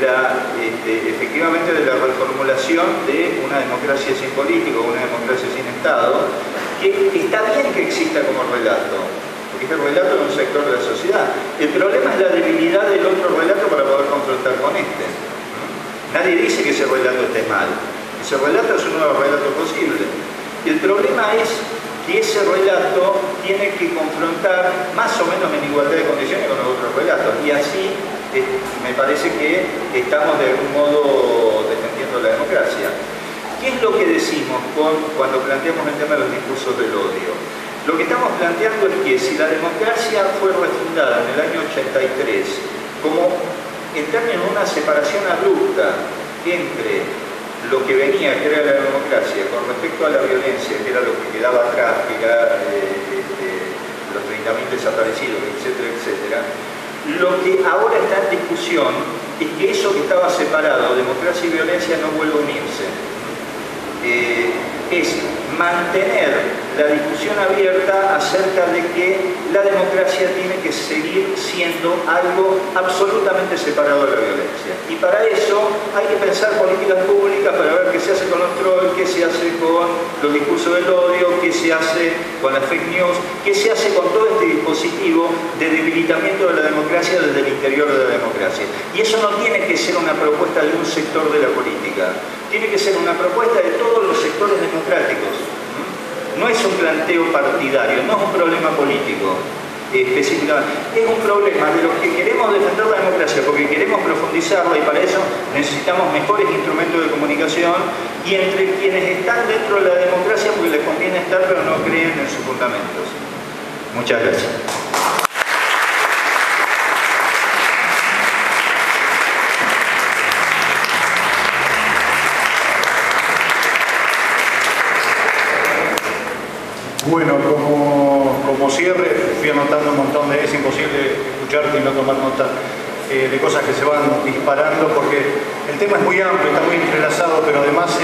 efectivamente de la reformulación de una democracia sin político, una democracia sin Estado, que está bien que exista como relato, porque es el relato de un sector de la sociedad. El problema es la debilidad del otro relato para poder confrontar con este. Nadie dice que ese relato esté mal. Ese relato es uno de los relatos posibles. El problema es que ese relato tiene que confrontar más o menos en igualdad de condiciones con los otros relatos. Y así me parece que estamos de algún modo defendiendo la democracia. ¿Qué es lo que decimos cuando planteamos el tema de los discursos del odio? Lo que estamos planteando es que si la democracia fue refundada en el año 83 como en términos de una separación abrupta entre lo que venía, que era la democracia, con respecto a la violencia, que era lo que quedaba atrás, que era los 30.000 desaparecidos, etcétera, etcétera, lo que ahora está en discusión es que eso que estaba separado, democracia y violencia, no vuelva a unirse. Es mantener la discusión abierta acerca de que la democracia tiene que seguir siendo algo absolutamente separado de la violencia. Y para eso hay que pensar políticas públicas para ver qué se hace con los trolls, qué se hace con los discursos del odio, qué se hace con las fake news, qué se hace con todo este dispositivo de debilitamiento de la democracia desde el interior de la democracia. Y eso no tiene que ser una propuesta de un sector de la política, tiene que ser una propuesta de todos los sectores democráticos. No es un planteo partidario, no es un problema político específicamente, es un problema de los que queremos defender la democracia porque queremos profundizarla y para eso necesitamos mejores instrumentos de comunicación y entre quienes están dentro de la democracia porque les conviene estar pero no creen en sus fundamentos. Muchas gracias. Bueno, como cierre, fui anotando un montón es imposible escucharte y no tomar nota de cosas que se van disparando porque el tema es muy amplio, está muy entrelazado, pero además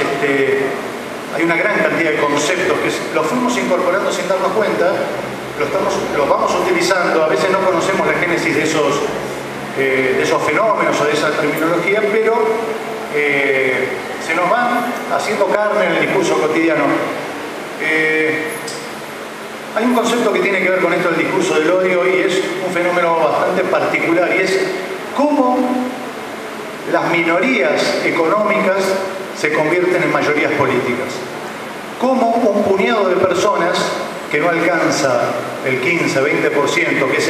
hay una gran cantidad de conceptos que los fuimos incorporando sin darnos cuenta, los vamos utilizando, a veces no conocemos la génesis de esos fenómenos o de esa terminología, pero se nos van haciendo carne en el discurso cotidiano. Hay un concepto que tiene que ver con esto del discurso del odio y es un fenómeno bastante particular y es cómo las minorías económicas se convierten en mayorías políticas. Cómo un puñado de personas que no alcanza el 15-20%, que es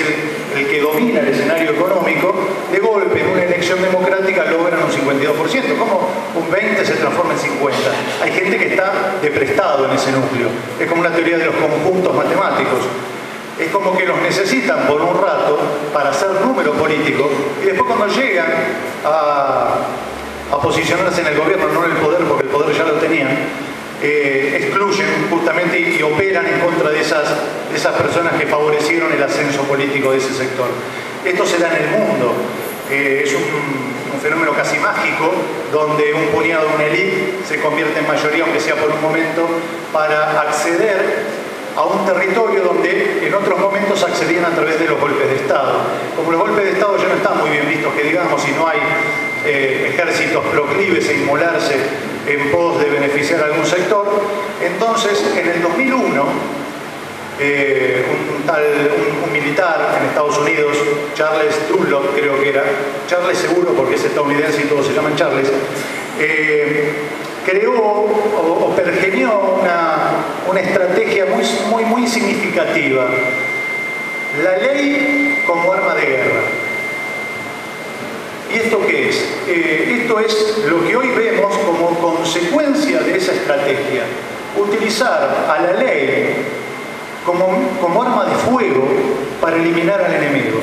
el que domina el escenario económico, de golpe en una elección democrática logran un 52%, como un 20 se transforma en 50. Hay gente que está de prestado en ese núcleo. Es como una teoría de los conjuntos matemáticos. Es como que los necesitan por un rato para hacer número político y después cuando llegan a posicionarse en el gobierno, no en el poder, porque el poder ya lo tenían, excluyen justamente y operan en contra de esas personas que favorecieron el ascenso político de ese sector. Esto se da en el mundo. Es un fenómeno casi mágico donde un puñado, una élite se convierte en mayoría, aunque sea por un momento, para acceder a un territorio donde en otros momentos accedían a través de los golpes de Estado. Como los golpes de Estado ya no están muy bien vistos, que digamos, y no hay ejércitos proclives a inmolarse en pos de beneficiar a algún sector, entonces en el 2001 un militar en Estados Unidos, Charles Dunlop creo que era, Charles seguro porque es estadounidense y todos se llaman Charles, creó o pergeñó una estrategia muy significativa. La ley como arma de guerra. ¿Y esto qué es? Esto es lo que hoy vemos como consecuencia de esa estrategia. Utilizar a la ley como arma de fuego para eliminar al enemigo.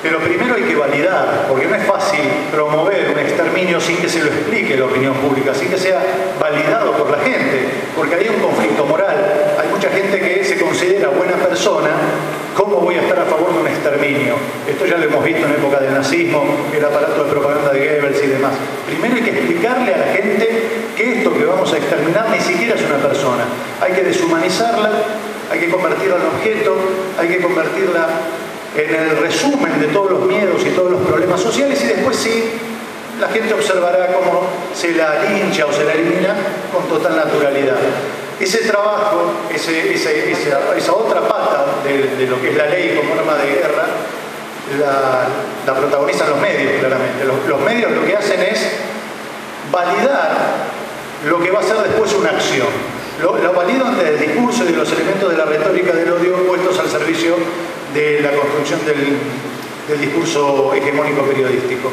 Pero primero hay que validar, porque no es fácil promover un exterminio sin que se lo explique la opinión pública, sin que sea validado por la gente, porque hay un conflicto moral. Hay mucha gente que se considera buena persona. ¿Cómo voy a estar a favor de un exterminio? Esto ya lo hemos visto en época del nazismo, el aparato de propaganda de Goebbels y demás. Primero hay que explicarle a la gente que esto que vamos a exterminar ni siquiera es una persona. Hay que deshumanizarla, hay que convertirla en objeto, hay que convertirla en el resumen de todos los miedos y todos los problemas sociales y después sí, la gente observará cómo se la lincha o se la elimina con total naturalidad. Ese trabajo, esa otra pata de lo que es la ley como arma de guerra, la protagonizan los medios, claramente. Los medios lo que hacen es validar lo que va a ser después una acción. Lo validan del discurso y de los elementos de la retórica del odio puestos al servicio de la construcción del discurso hegemónico periodístico.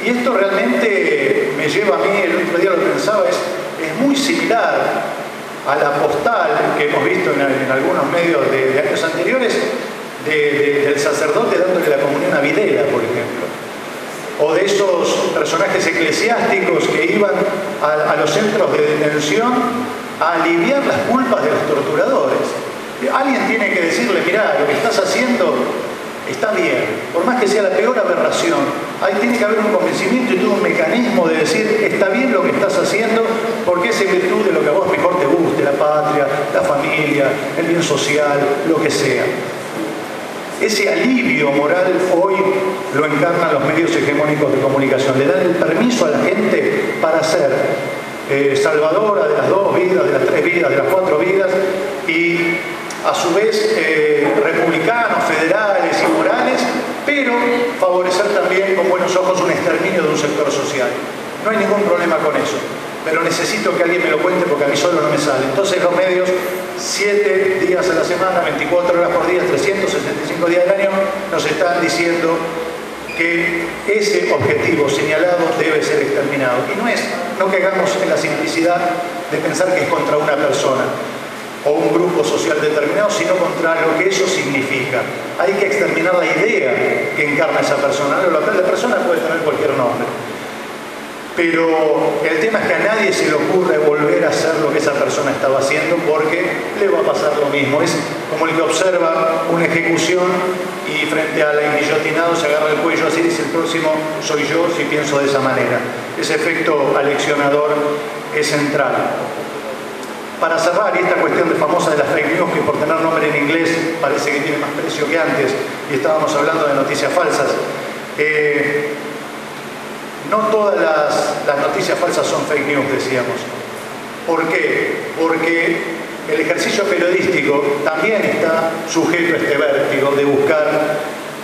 Y esto realmente me lleva a mí, el otro día lo pensaba, es muy similar a la postal que hemos visto en algunos medios de años anteriores del sacerdote dándole la comunión a Videla, por ejemplo. O de esos personajes eclesiásticos que iban a los centros de detención a aliviar las culpas de los torturadores. Alguien tiene que decirle, mirá, lo que estás haciendo está bien, por más que sea la peor aberración, ahí tiene que haber un convencimiento y todo un mecanismo de decir, está bien lo que estás haciendo, porque es en virtud de lo que a vos mejor te guste, la patria, la familia, el bien social, lo que sea. Ese alivio moral hoy lo encarnan los medios hegemónicos de comunicación. Le dan el permiso a la gente para ser salvadora de las 2 vidas, de las 3 vidas, de las 4 vidas, y a su vez republicanos, federales y morales, pero favorecer también con buenos ojos un exterminio de un sector social. No hay ningún problema con eso, pero necesito que alguien me lo cuente porque a mí solo no me sale. Entonces los medios, 7 días a la semana, 24 horas por día, 365 días del año, nos están diciendo que ese objetivo señalado debe ser exterminado. Y no caigamos en la simplicidad de pensar que es contra una persona o un grupo social determinado, sino contra lo que eso significa. Hay que exterminar la idea que encarna esa persona. La persona puede tener cualquier nombre, pero el tema es que a nadie se le ocurre volver a hacer lo que esa persona estaba haciendo porque le va a pasar lo mismo. Es como el que observa una ejecución y frente al guillotinado se agarra el cuello así y dice, el próximo soy yo si pienso de esa manera. Ese efecto aleccionador es central. Para cerrar, y esta cuestión de famosa de las fake news, que por tener nombre en inglés parece que tiene más precio que antes, y estábamos hablando de noticias falsas, no todas las noticias falsas son fake news, decíamos. ¿Por qué? Porque el ejercicio periodístico también está sujeto a este vértigo de buscar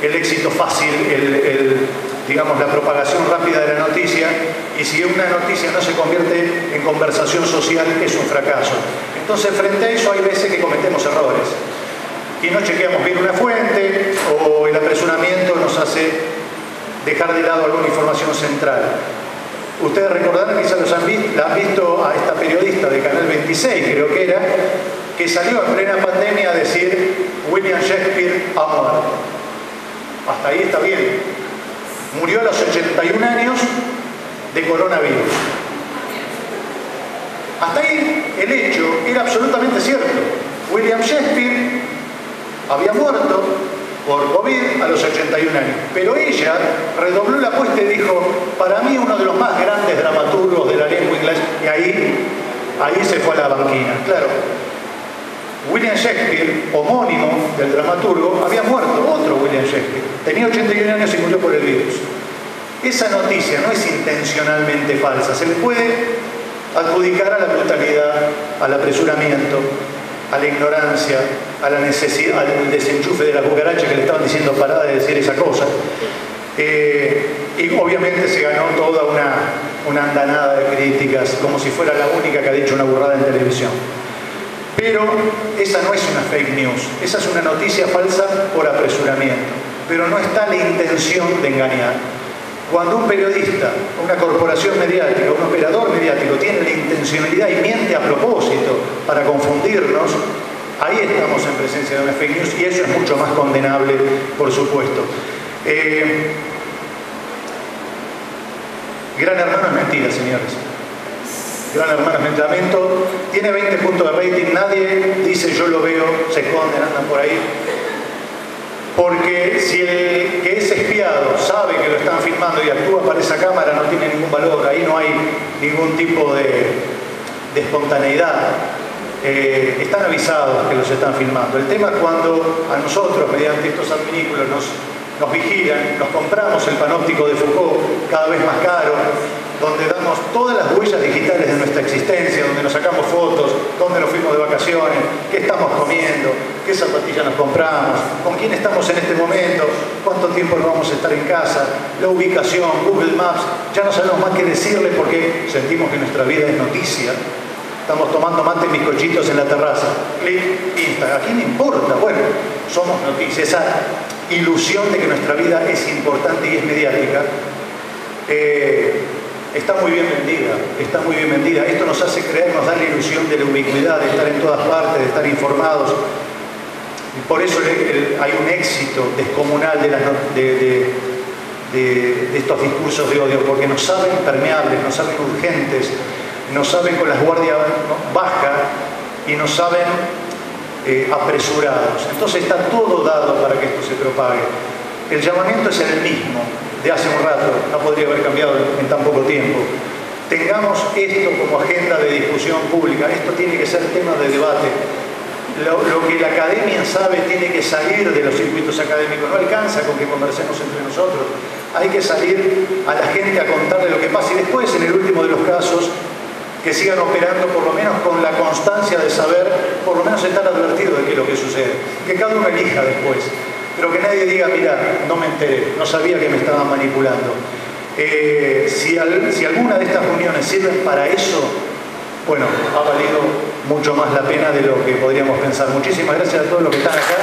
el éxito fácil, digamos, la propagación rápida de la noticia, y si una noticia no se convierte en conversación social es un fracaso. Entonces, frente a eso hay veces que cometemos errores y no chequeamos bien una fuente, o el apresuramiento nos hace dejar de lado alguna información central. Ustedes recordarán, quizás la han visto a esta periodista de Canal 26, creo que era, que salió en plena pandemia a decir William Shakespeare ha muerto. Hasta ahí está bien. Murió a los 81 años de coronavirus. Hasta ahí el hecho era absolutamente cierto. William Shakespeare había muerto por COVID a los 81 años. Pero ella redobló la apuesta y dijo, para mí uno de los más grandes dramaturgos de la lengua inglesa, y ahí se fue a la banquina. Claro, William Shakespeare, homónimo del dramaturgo, había muerto, otro William Shakespeare. Tenía 81 años y murió por el virus. Esa noticia no es intencionalmente falsa, se le puede adjudicar a la brutalidad, al apresuramiento, a la ignorancia, a la necesidad, al desenchufe de la cucaracha que le estaban diciendo parada de decir esa cosa. Y obviamente se ganó toda una andanada de críticas, como si fuera la única que ha dicho una burrada en televisión. Pero esa no es una fake news, esa es una noticia falsa por apresuramiento. Pero no está la intención de engañar. Cuando un periodista, una corporación mediática, un operador mediático tiene la intencionalidad y miente a propósito para confundirnos, ahí estamos en presencia de una fake news y eso es mucho más condenable, por supuesto. Gran Hermano es mentira, señores. Gran Hermano es mentira. Lamento, tiene 20 puntos de rating, nadie dice yo lo veo, se esconden, andan por ahí. Porque si el que es espiado sabe que lo están filmando y actúa para esa cámara, no tiene ningún valor, ahí no hay ningún tipo de espontaneidad. Están avisados que los están filmando. El tema es cuando a nosotros, mediante estos adminículos, nos vigilan, nos compramos el panóptico de Foucault cada vez más caro, donde damos todas las huellas digitales de nuestra existencia, donde nos sacamos fotos, dónde nos fuimos de vacaciones, qué estamos comiendo, qué zapatillas nos compramos, con quién estamos en este momento, cuánto tiempo nos vamos a estar en casa, la ubicación, Google Maps, ya no sabemos más qué decirle porque sentimos que nuestra vida es noticia. Estamos tomando mate y bizcochitos en la terraza. Clic, Instagram. ¿A quién le importa? Bueno, somos noticias. Esa ilusión de que nuestra vida es importante y es mediática está muy bien vendida. Está muy bien vendida. Esto nos hace creer, nos da la ilusión de la ubicuidad, de estar en todas partes, de estar informados. Y por eso hay un éxito descomunal de estos discursos de odio, porque nos saben permeables, nos saben urgentes, nos saben con las guardias bajas y nos saben apresurados. Entonces está todo dado para que esto se propague. El llamamiento es el mismo de hace un rato, no podría haber cambiado en tan poco tiempo. Tengamos esto como agenda de discusión pública, esto tiene que ser tema de debate. Lo que la academia sabe tiene que salir de los circuitos académicos, no alcanza con que conversemos entre nosotros, hay que salir a la gente a contarle lo que pasa y después, en el último de los casos, que sigan operando por lo menos con la constancia de saber, por lo menos estar advertidos de qué es lo que sucede, que cada uno elija después, pero que nadie diga, mira, no me enteré, no sabía que me estaban manipulando. Si alguna de estas reuniones sirven para eso, bueno, ha valido mucho más la pena de lo que podríamos pensar. Muchísimas gracias a todos los que están acá.